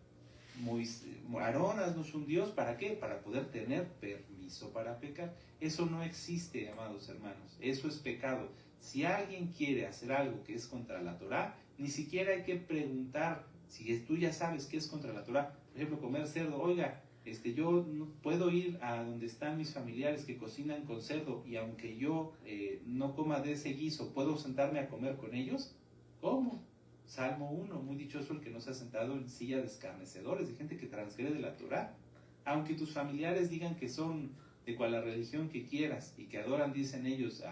Aarón, haznos un Dios, ¿para qué? Para poder tener permiso para pecar. Eso no existe, amados hermanos. Eso es pecado. Si alguien quiere hacer algo que es contra la Torah, ni siquiera hay que preguntar si tú ya sabes que es contra la Torah. Por ejemplo, comer cerdo. Oiga, yo no puedo ir a donde están mis familiares que cocinan con cerdo y aunque yo no coma de ese guiso, ¿puedo sentarme a comer con ellos? ¿Cómo? Salmo 1, muy dichoso el que no se ha sentado en silla de escarnecedores, de gente que transgrede la Torah. Aunque tus familiares digan que son de cual la religión que quieras y que adoran, dicen ellos,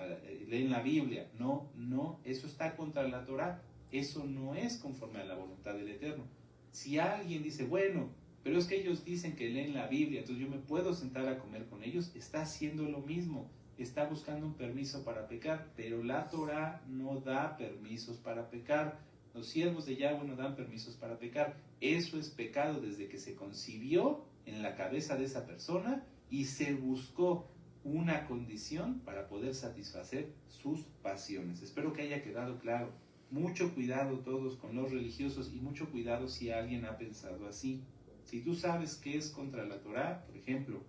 leen la Biblia. No, no, eso está contra la Torá. Eso no es conforme a la voluntad del Eterno. Si alguien dice, bueno, pero es que ellos dicen que leen la Biblia, entonces yo me puedo sentar a comer con ellos, está haciendo lo mismo, está buscando un permiso para pecar, pero la Torá no da permisos para pecar. Los siervos de Yahweh no dan permisos para pecar. Eso es pecado desde que se concibió en la cabeza de esa persona y se buscó una condición para poder satisfacer sus pasiones. Espero que haya quedado claro. Mucho cuidado todos con los religiosos y mucho cuidado si alguien ha pensado así. Si tú sabes que es contra la Torá, por ejemplo,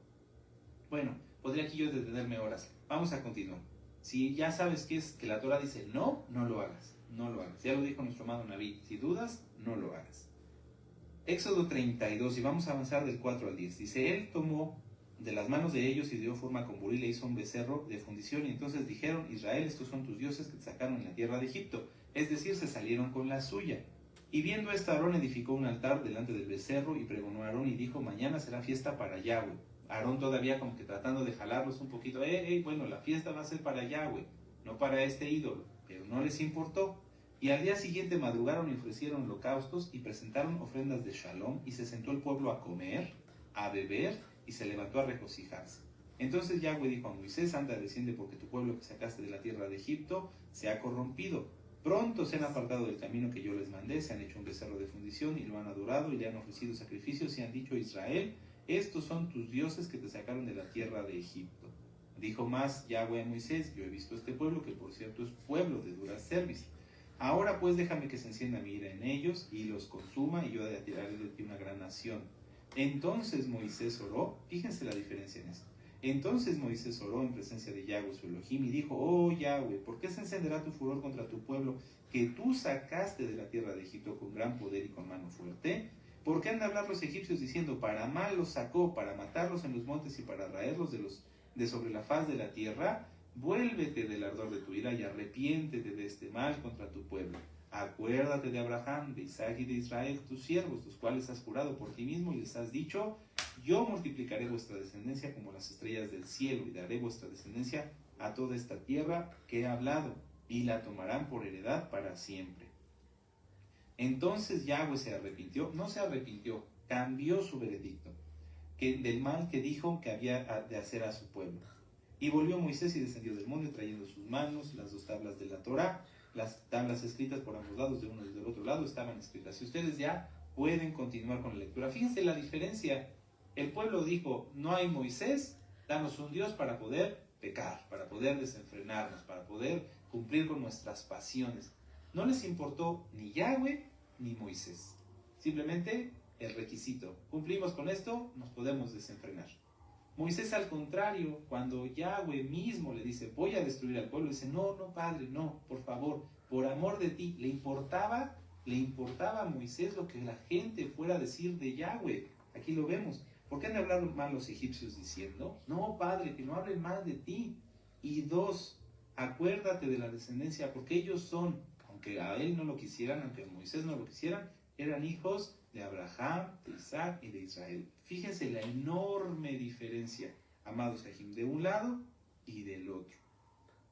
bueno, podría aquí yo detenerme horas. Vamos a continuar. Si ya sabes que la Torá dice no, no lo hagas. No lo hagas. Ya lo dijo nuestro amado Naví. Si dudas, no lo hagas. Éxodo 32, y vamos a avanzar del 4 al 10. Dice, él tomó de las manos de ellos y dio forma con buril e hizo un becerro de fundición. Y entonces dijeron, Israel, estos son tus dioses que te sacaron en la tierra de Egipto. Es decir, se salieron con la suya. Y viendo esto, Aarón edificó un altar delante del becerro y pregonó a Aarón y dijo, mañana será fiesta para Yahweh. Aarón todavía como que tratando de jalarlos un poquito. Bueno, la fiesta va a ser para Yahweh, no para este ídolo. Pero no les importó. Y al día siguiente madrugaron y ofrecieron holocaustos y presentaron ofrendas de shalom, y se sentó el pueblo a comer, a beber, y se levantó a regocijarse. Entonces Yahweh dijo a Moisés, anda, desciende, porque tu pueblo que sacaste de la tierra de Egipto se ha corrompido. Pronto se han apartado del camino que yo les mandé, se han hecho un becerro de fundición y lo han adorado y le han ofrecido sacrificios y han dicho a Israel, estos son tus dioses que te sacaron de la tierra de Egipto. Dijo más Yahweh a Moisés, yo he visto este pueblo, que por cierto es pueblo de dura cerviz. Ahora pues déjame que se encienda mi ira en ellos y los consuma, y yo atiraré de ti una gran nación. Entonces Moisés oró, fíjense la diferencia en esto. Entonces Moisés oró en presencia de Yahweh su Elohim y dijo, oh Yahweh, ¿por qué se encenderá tu furor contra tu pueblo que tú sacaste de la tierra de Egipto con gran poder y con mano fuerte? ¿Por qué han de hablar los egipcios diciendo, para mal los sacó, para matarlos en los montes y para raerlos de sobre la faz de la tierra? Vuélvete del ardor de tu ira y arrepiéntete de este mal contra tu pueblo. Acuérdate de Abraham, de Isaac y de Israel, tus siervos, los cuales has jurado por ti mismo y les has dicho, yo multiplicaré vuestra descendencia como las estrellas del cielo y daré vuestra descendencia a toda esta tierra que he hablado, y la tomarán por heredad para siempre. Entonces Yahweh se arrepintió, no se arrepintió, cambió su veredicto del mal que dijo que había de hacer a su pueblo. Y volvió Moisés y descendió del monte trayendo en sus manos las dos tablas de la Torá. Las tablas escritas por ambos lados, de uno y del otro lado, estaban escritas. Si ustedes ya pueden continuar con la lectura, fíjense la diferencia. El pueblo dijo, no hay Moisés, danos un Dios para poder pecar, para poder desenfrenarnos, para poder cumplir con nuestras pasiones. No les importó ni Yahweh ni Moisés. Simplemente el requisito. Cumplimos con esto, nos podemos desenfrenar. Moisés, al contrario, cuando Yahweh mismo le dice, voy a destruir al pueblo, dice, no, padre, no, por favor, por amor de ti. Le importaba a Moisés lo que la gente fuera a decir de Yahweh. Aquí lo vemos. ¿Por qué han hablado mal los egipcios diciendo, no, padre, que no hablen mal de ti? Y dos, acuérdate de la descendencia, porque ellos son, aunque a él no lo quisieran, aunque a Moisés no lo quisieran, eran hijos de Abraham, de Isaac y de Israel. Fíjense la enorme diferencia, amados Sahim, de un lado y del otro.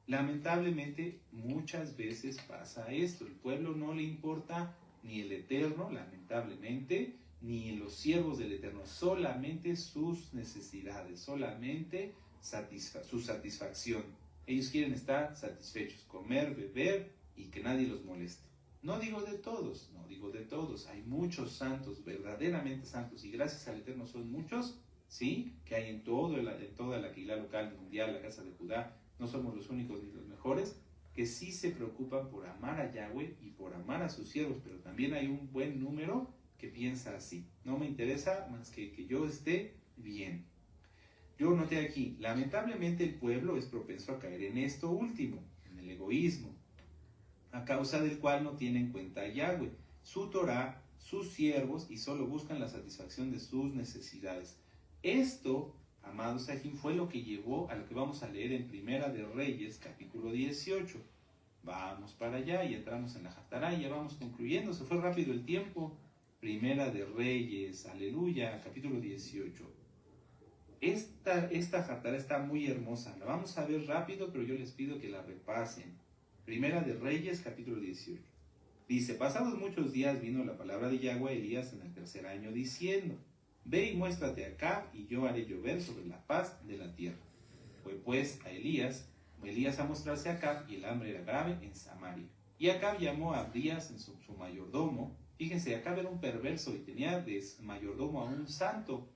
Lamentablemente, muchas veces pasa esto. El pueblo no le importa ni el Eterno, lamentablemente, ni los siervos del Eterno, solamente sus necesidades, solamente su satisfacción. Ellos quieren estar satisfechos, comer, beber y que nadie los moleste. No digo de todos, hay muchos santos, verdaderamente santos, y gracias al Eterno son muchos, ¿sí? Que hay en toda la Keilah local, mundial, la casa de Judá. No somos los únicos ni los mejores, que sí se preocupan por amar a Yahweh y por amar a sus siervos, pero también hay un buen número que piensa así. No me interesa más que yo esté bien. Yo noté aquí, lamentablemente el pueblo es propenso a caer en esto último, en el egoísmo, a causa del cual no tiene en cuenta a Yahweh, su Torah, sus siervos, y solo buscan la satisfacción de sus necesidades. Esto, amados Sahim, fue lo que llevó a lo que vamos a leer en Primera de Reyes, capítulo 18. Vamos para allá y entramos en la Haftará y ya vamos concluyendo. Se fue rápido el tiempo. Primera de Reyes, aleluya, capítulo 18. Esta Haftarah está muy hermosa. La vamos a ver rápido, pero yo les pido que la repasen. Primera de Reyes, capítulo 18. Dice, pasados muchos días vino la palabra de Yahweh a Elías en el tercer año, diciendo, ve y muéstrate acá, y yo haré llover sobre la faz de la tierra. Fue pues a Elías a mostrarse a Acab, y el hambre era grave en Samaria. Y Acab llamó a Abdías, su mayordomo. Fíjense, Acab era un perverso y tenía de mayordomo a un santo.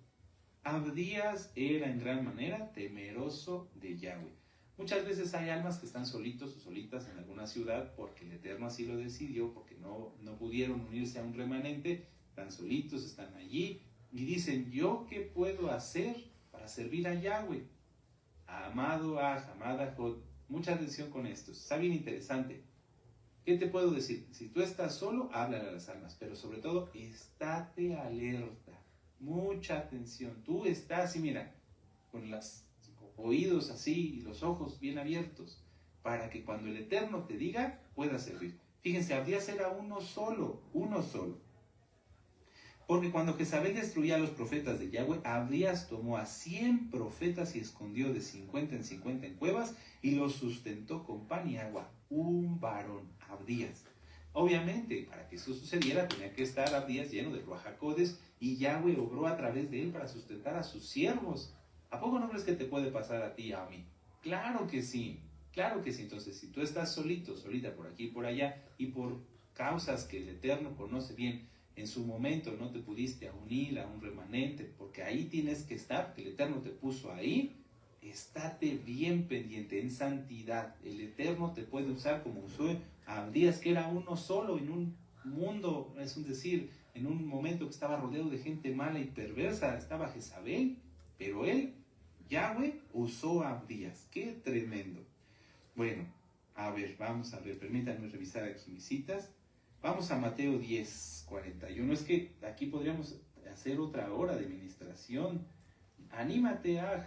Abdías era en gran manera temeroso de Yahweh. Muchas veces hay almas que están solitos o solitas en alguna ciudad porque el Eterno así lo decidió, porque no pudieron unirse a un remanente, están solitos, están allí y dicen, ¿yo qué puedo hacer para servir a Yahweh? Amado amada Jod, mucha atención con esto, está bien interesante. ¿Qué te puedo decir? Si tú estás solo, háblale a las almas, pero sobre todo, estate alerta. Mucha atención. Tú estás, y mira, con los oídos así y los ojos bien abiertos, para que cuando el Eterno te diga, puedas servir. Fíjense, Abdías era uno solo. Porque cuando Jezabel destruía a los profetas de Yahweh, Abdías tomó a 100 profetas y escondió de 50 en 50 en cuevas y los sustentó con pan y agua. Un varón, Abdías. Obviamente, para que eso sucediera, tenía que estar Abdías lleno de Ruach HaKodesh, y Yahweh obró a través de él para sustentar a sus siervos. ¿A poco no crees que te puede pasar a ti y a mí? Claro que sí, claro que sí. Entonces, si tú estás solito, solita por aquí y por allá, y por causas que el Eterno conoce bien, en su momento no te pudiste unir a un remanente, porque ahí tienes que estar, porque el Eterno te puso ahí, estate bien pendiente, en santidad. El Eterno te puede usar como usó a Abdías, que era uno solo en un mundo, es decir, en un momento que estaba rodeado de gente mala y perversa, estaba Jezabel, pero él, Yahweh, usó a Abdías. ¡Qué tremendo! Bueno, a ver, vamos a ver, permítanme revisar aquí mis citas. Vamos a Mateo 10, 41. Es que aquí podríamos hacer otra hora de ministración. Anímate a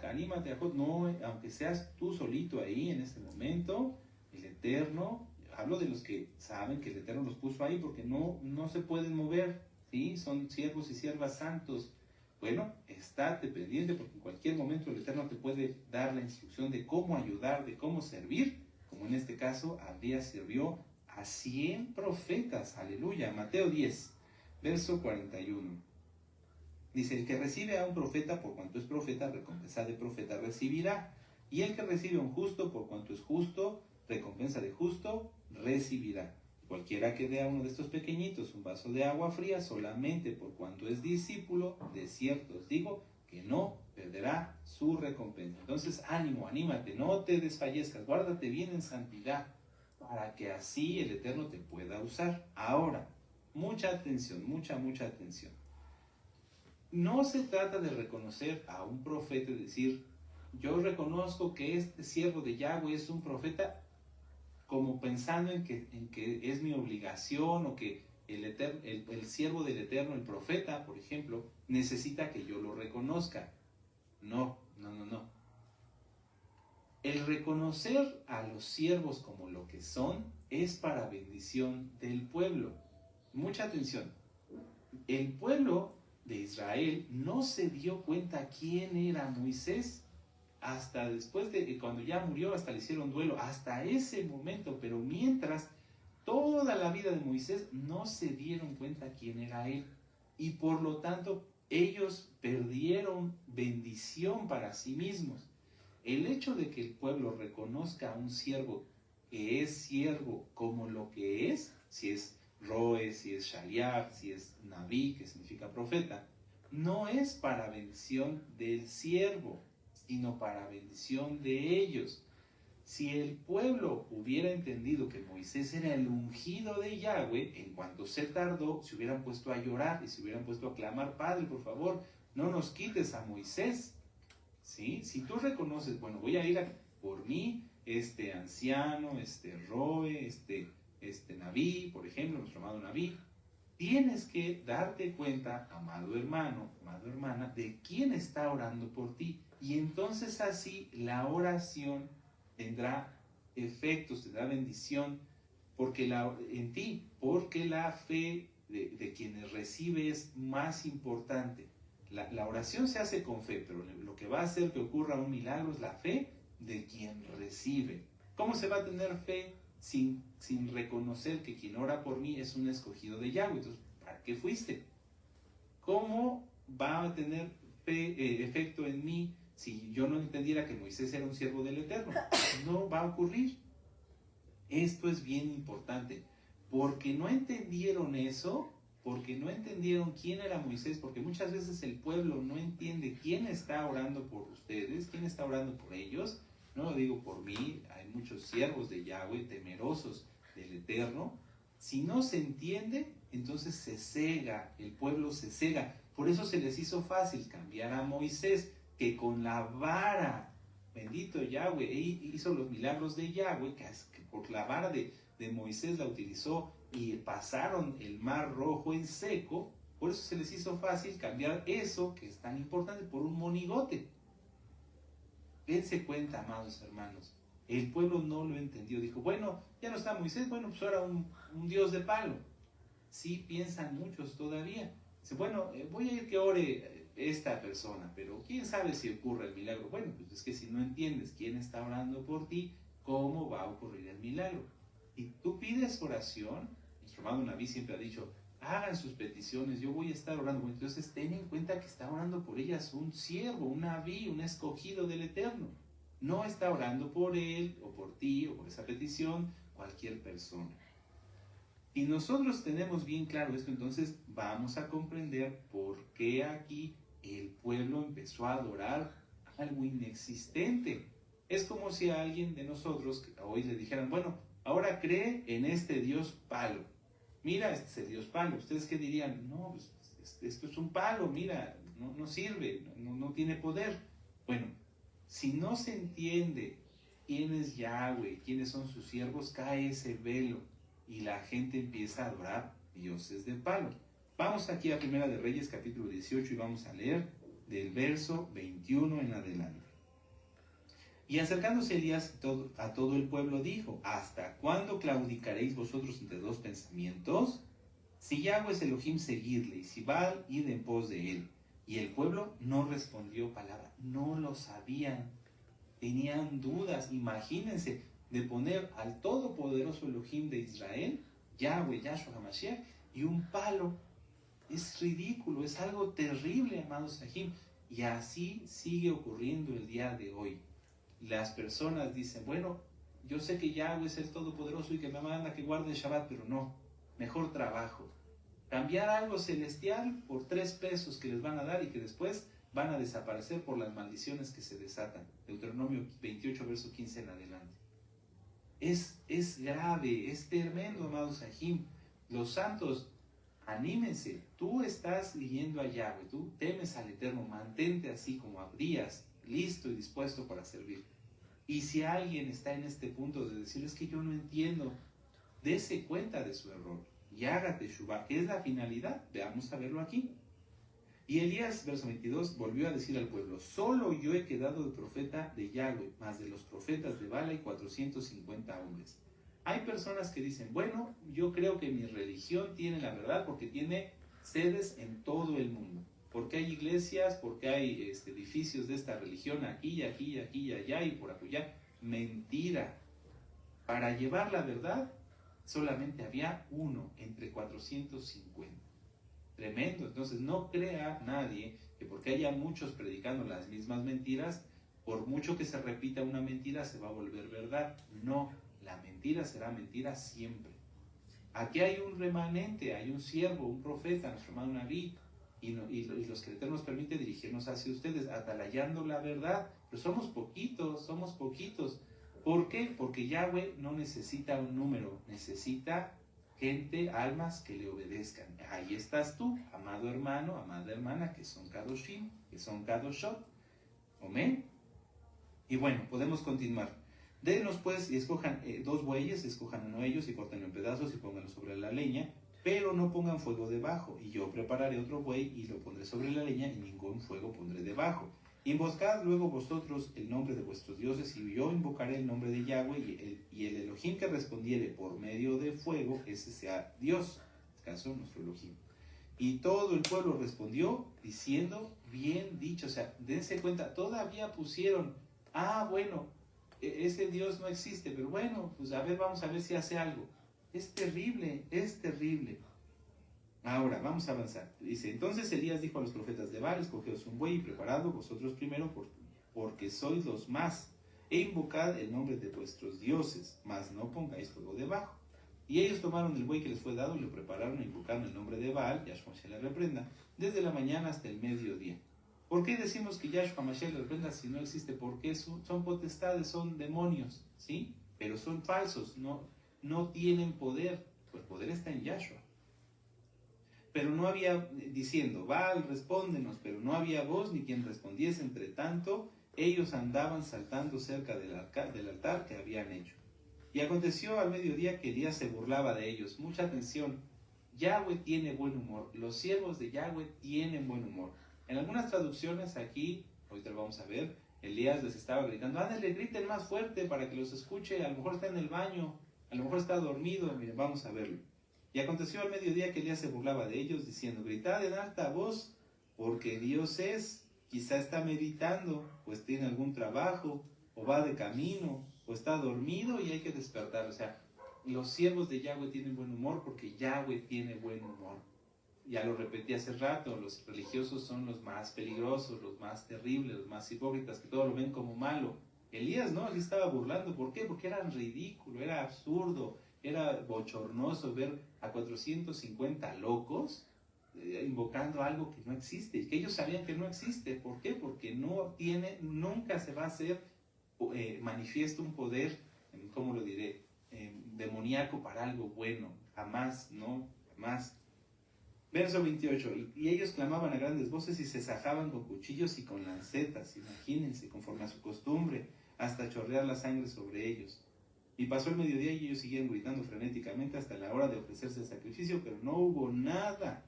Jod, no, aunque seas tú solito ahí en este momento, el Eterno, hablo de los que saben que el Eterno los puso ahí porque no se pueden mover, ¿sí? Son siervos y siervas santos. Bueno, estate pendiente porque en cualquier momento el Eterno te puede dar la instrucción de cómo ayudar, de cómo servir, como en este caso Abdías sirvió a 100 profetas, aleluya. Mateo 10, verso 41. Dice, el que recibe a un profeta por cuanto es profeta, recompensa de profeta recibirá. Y el que recibe a un justo por cuanto es justo, recompensa de justo recibirá. Cualquiera que dé a uno de estos pequeñitos un vaso de agua fría solamente por cuanto es discípulo, de cierto os digo que no perderá su recompensa. Entonces, ánimo, anímate, no te desfallezcas, guárdate bien en santidad, para que así el Eterno te pueda usar. Ahora, mucha atención, mucha atención. No se trata de reconocer a un profeta y decir, yo reconozco que este siervo de Yahweh es un profeta, como pensando en que es mi obligación, o que el siervo del Eterno, el profeta, por ejemplo, necesita que yo lo reconozca. No. El reconocer a los siervos como lo que son es para bendición del pueblo. Mucha atención. El pueblo de Israel no se dio cuenta quién era Moisés hasta después de cuando ya murió, hasta le hicieron duelo, hasta ese momento. Pero mientras, toda la vida de Moisés no se dieron cuenta quién era él, y por lo tanto ellos perdieron bendición para sí mismos. El hecho de que el pueblo reconozca a un siervo que es siervo como lo que es, si es Roe, si es Shaliach, si es Naví, que significa profeta, no es para bendición del siervo, sino para bendición de ellos. Si el pueblo hubiera entendido que Moisés era el ungido de Yahweh, en cuanto se tardó, se hubieran puesto a llorar y se hubieran puesto a clamar, Padre, por favor, no nos quites a Moisés. ¿Sí? Si tú reconoces, bueno, voy a ir por mí, este anciano, este Roe, este Naví, por ejemplo, nuestro amado Naví, tienes que darte cuenta, amado hermano, amada hermana, de quién está orando por ti. Y entonces así la oración tendrá efectos, tendrá bendición en ti, porque la fe de quienes recibe es más importante. La oración se hace con fe, pero lo que va a hacer que ocurra un milagro es la fe de quien recibe. ¿Cómo se va a tener fe sin reconocer que quien ora por mí es un escogido de Yahweh? Entonces, ¿para qué fuiste? ¿Cómo va a tener efecto en mí si yo no entendiera que Moisés era un siervo del Eterno? No va a ocurrir. Esto es bien importante, porque no entendieron eso, porque no entendieron quién era Moisés, porque muchas veces el pueblo no entiende quién está orando por ustedes, quién está orando por ellos. No lo digo por mí, hay muchos siervos de Yahweh temerosos del Eterno. Si no se entiende, entonces se cega, el pueblo se cega. Por eso se les hizo fácil cambiar a Moisés, que con la vara, bendito Yahweh, hizo los milagros de Yahweh, que por la vara de Moisés la utilizó y pasaron el mar rojo en seco. Por eso se les hizo fácil cambiar eso, que es tan importante, por un monigote. Dense cuenta, amados hermanos, el pueblo no lo entendió. Dijo, bueno, ya no está Moisés, bueno, pues ahora un dios de palo. Sí piensan muchos todavía. Dice, bueno, voy a ir que ore esta persona, pero quién sabe si ocurre el milagro. Bueno, pues es que si no entiendes quién está orando por ti, ¿cómo va a ocurrir el milagro? Y tú pides oración. Nuestro hermano Naví siempre ha dicho, hagan sus peticiones, yo voy a estar orando. Bueno, entonces ten en cuenta que está orando por ellas un siervo, un Naví, un escogido del Eterno. No está orando por él, o por ti, o por esa petición, cualquier persona. Y nosotros tenemos bien claro esto, entonces vamos a comprender por qué aquí el pueblo empezó a adorar algo inexistente. Es como si a alguien de nosotros hoy le dijeran, bueno, ahora cree en este Dios palo. Mira, este es el Dios palo. ¿Ustedes qué dirían? No, pues, esto es un palo, mira, no sirve, no tiene poder. Bueno, si no se entiende quién es Yahweh, quiénes son sus siervos, cae ese velo y la gente empieza a adorar dioses de palo. Vamos aquí a Primera de Reyes, capítulo 18, y vamos a leer del verso 21 en adelante. Y acercándose Elías a todo el pueblo dijo, ¿hasta cuándo claudicaréis vosotros entre dos pensamientos? Si Yahweh es Elohim, seguidle, y si Baal, id en pos de él. Y el pueblo no respondió palabra, no lo sabían, tenían dudas. Imagínense de poner al todopoderoso Elohim de Israel, Yahweh, Yahshua HaMashiach, y un palo. Es ridículo, es algo terrible, amados Sahim. Y así sigue ocurriendo el día de hoy. Las personas dicen, bueno, yo sé que Yahweh es el Todopoderoso y que me manda que guarde el Shabbat, pero no, mejor trabajo. Cambiar algo celestial por 3 pesos que les van a dar y que después van a desaparecer por las maldiciones que se desatan. Deuteronomio 28, verso 15 en adelante. Es grave, es tremendo, amados Sahim. Los santos, anímense. Tú estás siguiendo a Yahweh, tú temes al Eterno, mantente así como Abdías, listo y dispuesto para servir. Y si alguien está en este punto de decir, es que yo no entiendo, dése cuenta de su error y haga teshuvá, que es la finalidad. Veamos a verlo aquí. Y Elías, verso 22, volvió a decir al pueblo, solo yo he quedado de profeta de Yahweh, más de los profetas de Bala y 450 hombres. Hay personas que dicen, bueno, yo creo que mi religión tiene la verdad porque tiene sedes en todo el mundo. Porque hay iglesias, porque hay edificios de esta religión aquí, aquí, aquí, allá y por acullá. Mentira. Para llevar la verdad, solamente había uno entre 450. Tremendo. Entonces no crea nadie que porque haya muchos predicando las mismas mentiras, por mucho que se repita una mentira, se va a volver verdad. No, la mentira será mentira siempre. Aquí hay un remanente, hay un siervo, un profeta, nuestro hermano Naví, y los que el Eterno nos permite dirigirnos hacia ustedes, atalayando la verdad. Pero somos poquitos, somos poquitos. ¿Por qué? Porque Yahweh no necesita un número, necesita gente, almas que le obedezcan. Ahí estás tú, amado hermano, amada hermana, que son Kadoshim, que son Kadoshot. Amén. Y bueno, podemos continuar. Denos pues y escojan 2 bueyes, escojan uno de ellos y córtenlo en pedazos y pónganlo sobre la leña, pero no pongan fuego debajo. Y yo prepararé otro buey y lo pondré sobre la leña y ningún fuego pondré debajo. Emboscad luego vosotros el nombre de vuestros dioses y yo invocaré el nombre de Yahweh y el Elohim que respondiere por medio de fuego, ese sea Dios, en este caso nuestro Elohim. Y todo el pueblo respondió diciendo, bien dicho. O sea, dense cuenta, todavía pusieron, bueno, ese Dios no existe, pero bueno, pues a ver, vamos a ver si hace algo. Es terrible, es terrible. Ahora, vamos a avanzar. Dice, entonces Elías dijo a los profetas de Baal, escogeos un buey y preparado vosotros primero, porque sois los más, e invocad el nombre de vuestros dioses, mas no pongáis fuego debajo. Y ellos tomaron el buey que les fue dado y lo prepararon e invocaron el nombre de Baal, Yahshua Mashiach le reprenda, desde la mañana hasta el mediodía. ¿Por qué decimos que Yahshua Mashiach le reprenda si no existe? Porque son potestades, son demonios, ¿sí? Pero son falsos, no tienen poder. Pues el poder está en Yahshua. Pero no había, diciendo, Baal, respóndenos, pero no había voz ni quien respondiese. Entre tanto, ellos andaban saltando cerca del altar que habían hecho. Y aconteció al mediodía que Elías se burlaba de ellos. Mucha atención, Yahweh tiene buen humor, los siervos de Yahweh tienen buen humor. En algunas traducciones aquí, ahorita lo vamos a ver, Elías les estaba gritando, ándale, griten más fuerte para que los escuche, a lo mejor está en el baño, a lo mejor está dormido, miren, vamos a verlo. Y aconteció al mediodía que Elías se burlaba de ellos, diciendo, gritad en alta voz, porque Dios es, quizá está meditando, pues tiene algún trabajo, o va de camino, o está dormido y hay que despertar. O sea, los siervos de Yahweh tienen buen humor porque Yahweh tiene buen humor. Ya lo repetí hace rato, los religiosos son los más peligrosos, los más terribles, los más hipócritas, que todo lo ven como malo. Elías no, él estaba burlando. ¿Por qué? Porque era ridículo, era absurdo, era bochornoso ver a 450 locos invocando algo que no existe, y que ellos sabían que no existe. ¿Por qué? Porque nunca se va a hacer manifiesto un poder, ¿cómo lo diré? Demoníaco para algo bueno. Jamás, ¿no? Jamás. Verso 28. Y ellos clamaban a grandes voces y se sajaban con cuchillos y con lancetas, imagínense, conforme a su costumbre, hasta chorrear la sangre sobre ellos. Y pasó el mediodía y ellos siguieron gritando frenéticamente hasta la hora de ofrecerse el sacrificio, pero no hubo nada,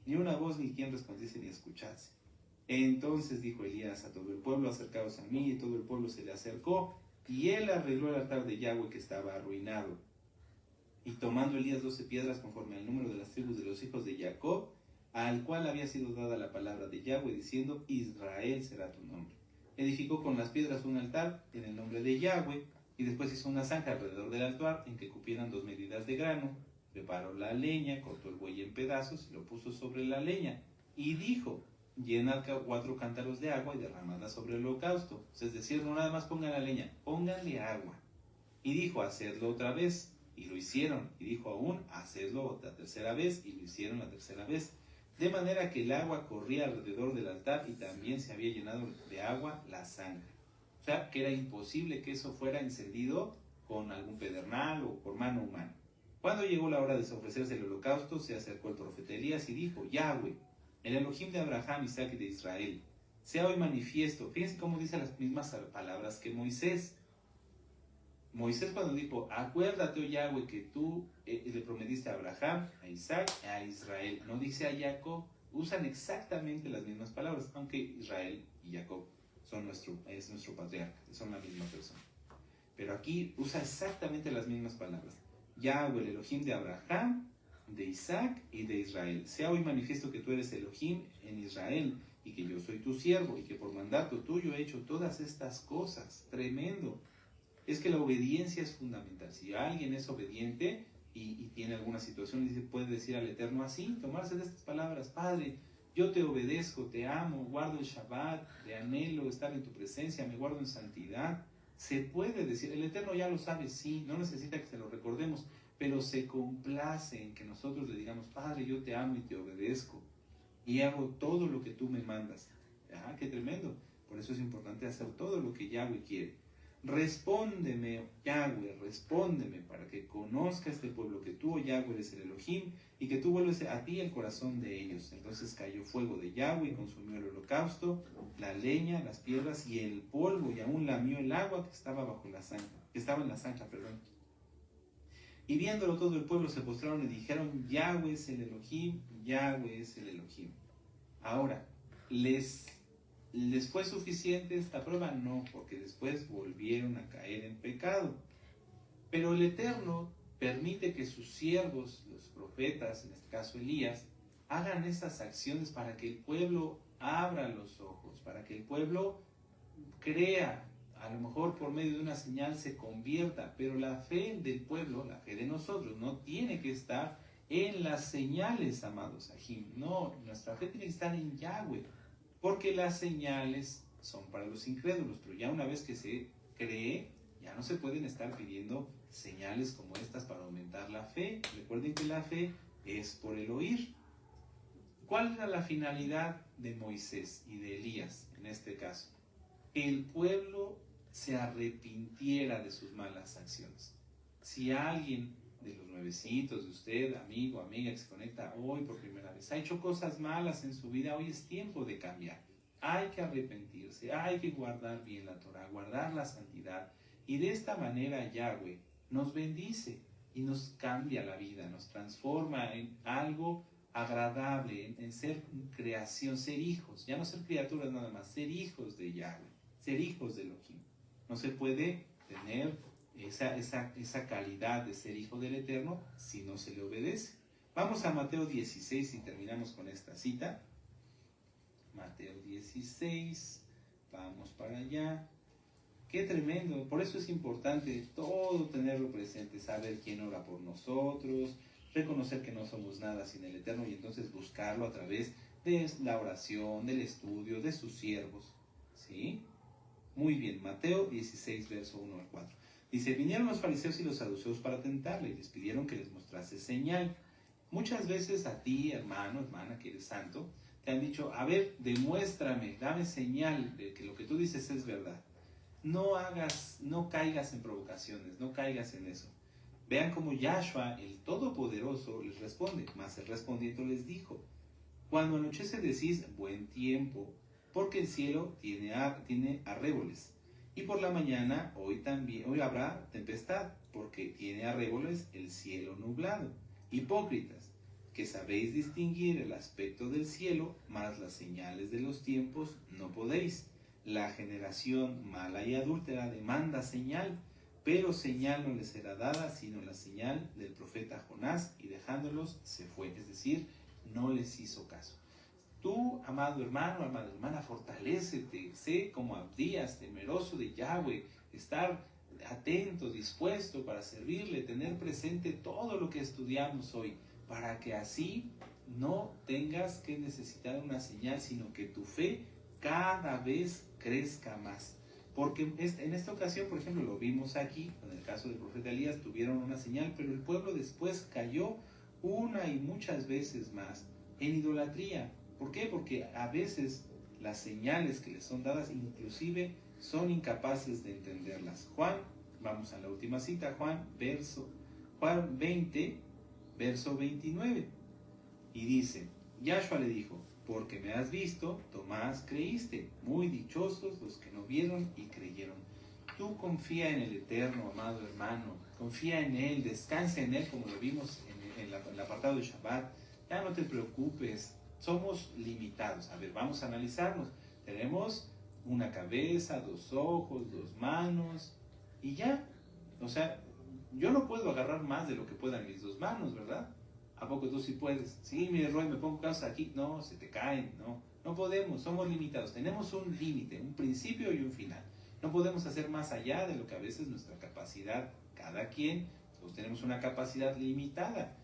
ni una voz, ni quien respondiese ni escuchase. Entonces dijo Elías a todo el pueblo, acercaos a mí, y todo el pueblo se le acercó, y él arregló el altar de Yahweh que estaba arruinado. Y tomando Elías 12 piedras conforme al número de las tribus de los hijos de Jacob, al cual había sido dada la palabra de Yahweh, diciendo, Israel será tu nombre. Edificó con las piedras un altar en el nombre de Yahweh, y después hizo una zanja alrededor del altar en que cupieran 2 medidas de grano, preparó la leña, cortó el buey en pedazos y lo puso sobre la leña, y dijo, llenad 4 cántaros de agua y derramadla sobre el holocausto. Es decir, no nada más pongan la leña, pónganle agua. Y dijo, hacedlo otra vez. Y lo hicieron. Y dijo aún, hacedlo la tercera vez. Y lo hicieron la tercera vez. De manera que el agua corría alrededor del altar y también se había llenado de agua la zanja. O sea, que era imposible que eso fuera encendido con algún pedernal o por mano humana. Cuando llegó la hora de ofrecerse el holocausto, se acercó el profeta Elías y dijo, Yahweh, el Elohim de Abraham, Isaac y de Israel, sea hoy manifiesto. Fíjense cómo dice las mismas palabras que Moisés. Moisés cuando dijo, acuérdate, oh Yahweh, que tú le prometiste a Abraham, a Isaac, a Israel. No dice a Jacob. Usan exactamente las mismas palabras, aunque Israel y Jacob es nuestro patriarca, son la misma persona. Pero aquí usa exactamente las mismas palabras. Yahweh, el Elohim de Abraham, de Isaac y de Israel. Sea hoy manifiesto que tú eres Elohim en Israel y que yo soy tu siervo y que por mandato tuyo he hecho todas estas cosas. Tremendo. Es que la obediencia es fundamental. Si alguien es obediente y tiene alguna situación, puede decir al Eterno así, tomarse de estas palabras, Padre, yo te obedezco, te amo, guardo el Shabbat, te anhelo estar en tu presencia, me guardo en santidad. Se puede decir, el Eterno ya lo sabe, sí, no necesita que se lo recordemos, pero se complace en que nosotros le digamos, Padre, yo te amo y te obedezco, y hago todo lo que tú me mandas. Ah, qué tremendo. Por eso es importante hacer todo lo que Yahweh quiere. Respóndeme, Yahweh, respóndeme, para que conozca este pueblo que tú, oh Yahweh, eres el Elohim, y que tú vuelves a ti el corazón de ellos. Entonces cayó fuego de Yahweh y consumió el holocausto, la leña, las piedras y el polvo, y aún lamió el agua que estaba bajo la zanja, que estaba en la zanja, perdón. Y viéndolo todo el pueblo se postraron y dijeron, Yahweh es el Elohim, Yahweh es el Elohim. Ahora, ¿les fue suficiente esta prueba? No, porque después volvieron a caer en pecado. Pero el Eterno permite que sus siervos, los profetas, en este caso Elías, hagan esas acciones para que el pueblo abra los ojos, para que el pueblo crea, a lo mejor por medio de una señal se convierta, pero la fe del pueblo, la fe de nosotros, no tiene que estar en las señales, amados Ajim. No, nuestra fe tiene que estar en Yahweh, porque las señales son para los incrédulos, pero ya una vez que se cree, ya no se pueden estar pidiendo señales como estas para aumentar la fe. Recuerden que la fe es por el oír. ¿Cuál era la finalidad de Moisés y de Elías en este caso? Que el pueblo se arrepintiera de sus malas acciones. Si alguien de los nuevecitos, de usted, amigo, amiga que se conecta hoy por primera vez, ha hecho cosas malas en su vida, hoy es tiempo de cambiar. Hay que arrepentirse, hay que guardar bien la Torah, guardar la santidad. Y de esta manera Yahweh nos bendice y nos cambia la vida, nos transforma en algo agradable, en ser creación, ser hijos, ya no ser criaturas nada más, ser hijos de Yahweh, ser hijos de Elohim. No se puede tener esa calidad de ser hijo del Eterno si no se le obedece. Vamos a Mateo 16 y terminamos con esta cita. Mateo 16, vamos para allá. Qué tremendo, por eso es importante todo tenerlo presente, saber quién ora por nosotros, reconocer que no somos nada sin el Eterno y entonces buscarlo a través de la oración, del estudio, de sus siervos. ¿Sí? Muy bien, Mateo 16, verso 1 al 4. Dice, vinieron los fariseos y los saduceos para tentarle y les pidieron que les mostrase señal. Muchas veces a ti, hermano, hermana, que eres santo, te han dicho, a ver, demuéstrame, dame señal de que lo que tú dices es verdad. No caigas en provocaciones, no caigas en eso. Vean cómo Yahshua, el Todopoderoso, les responde. Mas él respondiendo les dijo, cuando anochece decís, buen tiempo, porque el cielo tiene arréboles. Y por la mañana, hoy habrá tempestad, porque tiene arréboles el cielo nublado. Hipócritas, que sabéis distinguir el aspecto del cielo, mas las señales de los tiempos no podéis. La generación mala y adúltera demanda señal, pero señal no les será dada, sino la señal del profeta Jonás, y dejándolos se fue. Es decir, no les hizo caso. Tú, amado hermano, amada hermana, fortalécete, sé como Abdías, temeroso de Yahweh, estar atento, dispuesto para servirle, tener presente todo lo que estudiamos hoy, para que así no tengas que necesitar una señal, sino que tu fe cada vez crezca más. Porque en esta ocasión, por ejemplo, lo vimos aquí, en el caso del profeta Elías, tuvieron una señal, pero el pueblo después cayó una y muchas veces más en idolatría. ¿Por qué? Porque a veces las señales que les son dadas inclusive son incapaces de entenderlas. Juan, vamos a la última cita, Juan 20, verso 29. Y dice, Yahshua le dijo, porque me has visto, Tomás, creíste. Muy dichosos los que no vieron y creyeron. Tú confía en el Eterno, amado hermano. Confía en Él, descansa en Él, como lo vimos en el apartado de Shabbat. Ya no te preocupes, somos limitados. A ver, vamos a analizarnos. Tenemos una cabeza, 2 ojos, 2 manos, y ya. O sea, yo no puedo agarrar más de lo que puedan mis 2 manos, ¿verdad? ¿A poco tú sí puedes? Sí, mire, Roy, me pongo cosas aquí. No, se te caen, no podemos, somos limitados. Tenemos un límite, un principio y un final. No podemos hacer más allá de lo que a veces nuestra capacidad, cada quien, pues tenemos una capacidad limitada.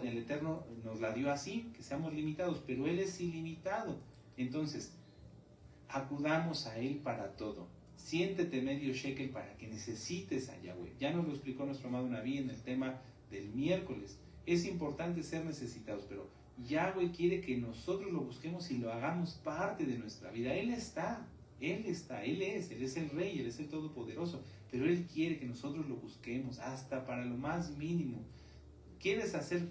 El Eterno nos la dio así, que seamos limitados, pero Él es ilimitado. Entonces, acudamos a Él para todo. Siéntete medio shekel para que necesites a Yahweh. Ya nos lo explicó nuestro amado Naví en el tema del miércoles. Es importante ser necesitados, pero Yahweh quiere que nosotros lo busquemos y lo hagamos parte de nuestra vida. Él es el Rey, Él es el Todopoderoso, pero Él quiere que nosotros lo busquemos hasta para lo más mínimo. ¿Quieres hacer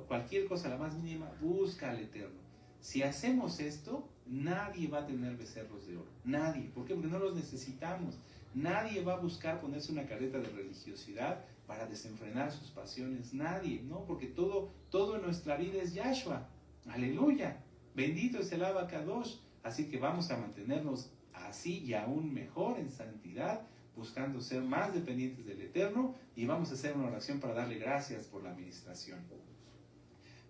cualquier cosa, la más mínima? Busca al Eterno. Si hacemos esto, nadie va a tener becerros de oro. Nadie. ¿Por qué? Porque no los necesitamos. Nadie va a buscar ponerse una careta de religiosidad para desenfrenar sus pasiones. Nadie, ¿no? Porque todo en nuestra vida es Yahshua. Aleluya. Bendito es el Abacadosh. Así que vamos a mantenernos así y aún mejor en santidad, buscando ser más dependientes del Eterno, y vamos a hacer una oración para darle gracias por la administración.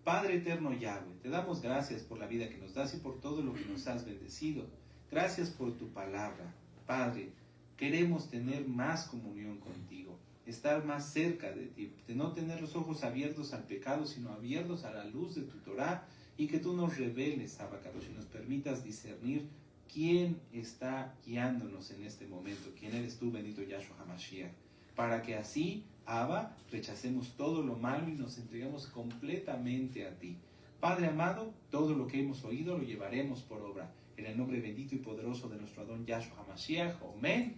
Padre eterno Yahweh, te damos gracias por la vida que nos das y por todo lo que nos has bendecido. Gracias por tu palabra. Padre, queremos tener más comunión contigo, estar más cerca de ti, de no tener los ojos abiertos al pecado, sino abiertos a la luz de tu Torah, y que tú nos reveles, Abacadosh, y nos permitas discernir quién está guiándonos en este momento, quién eres tú, bendito Yahshua HaMashiach, para que así, Abba, rechacemos todo lo malo y nos entreguemos completamente a ti. Padre amado, todo lo que hemos oído lo llevaremos por obra. En el nombre bendito y poderoso de nuestro Adón Yahshua HaMashiach, amén.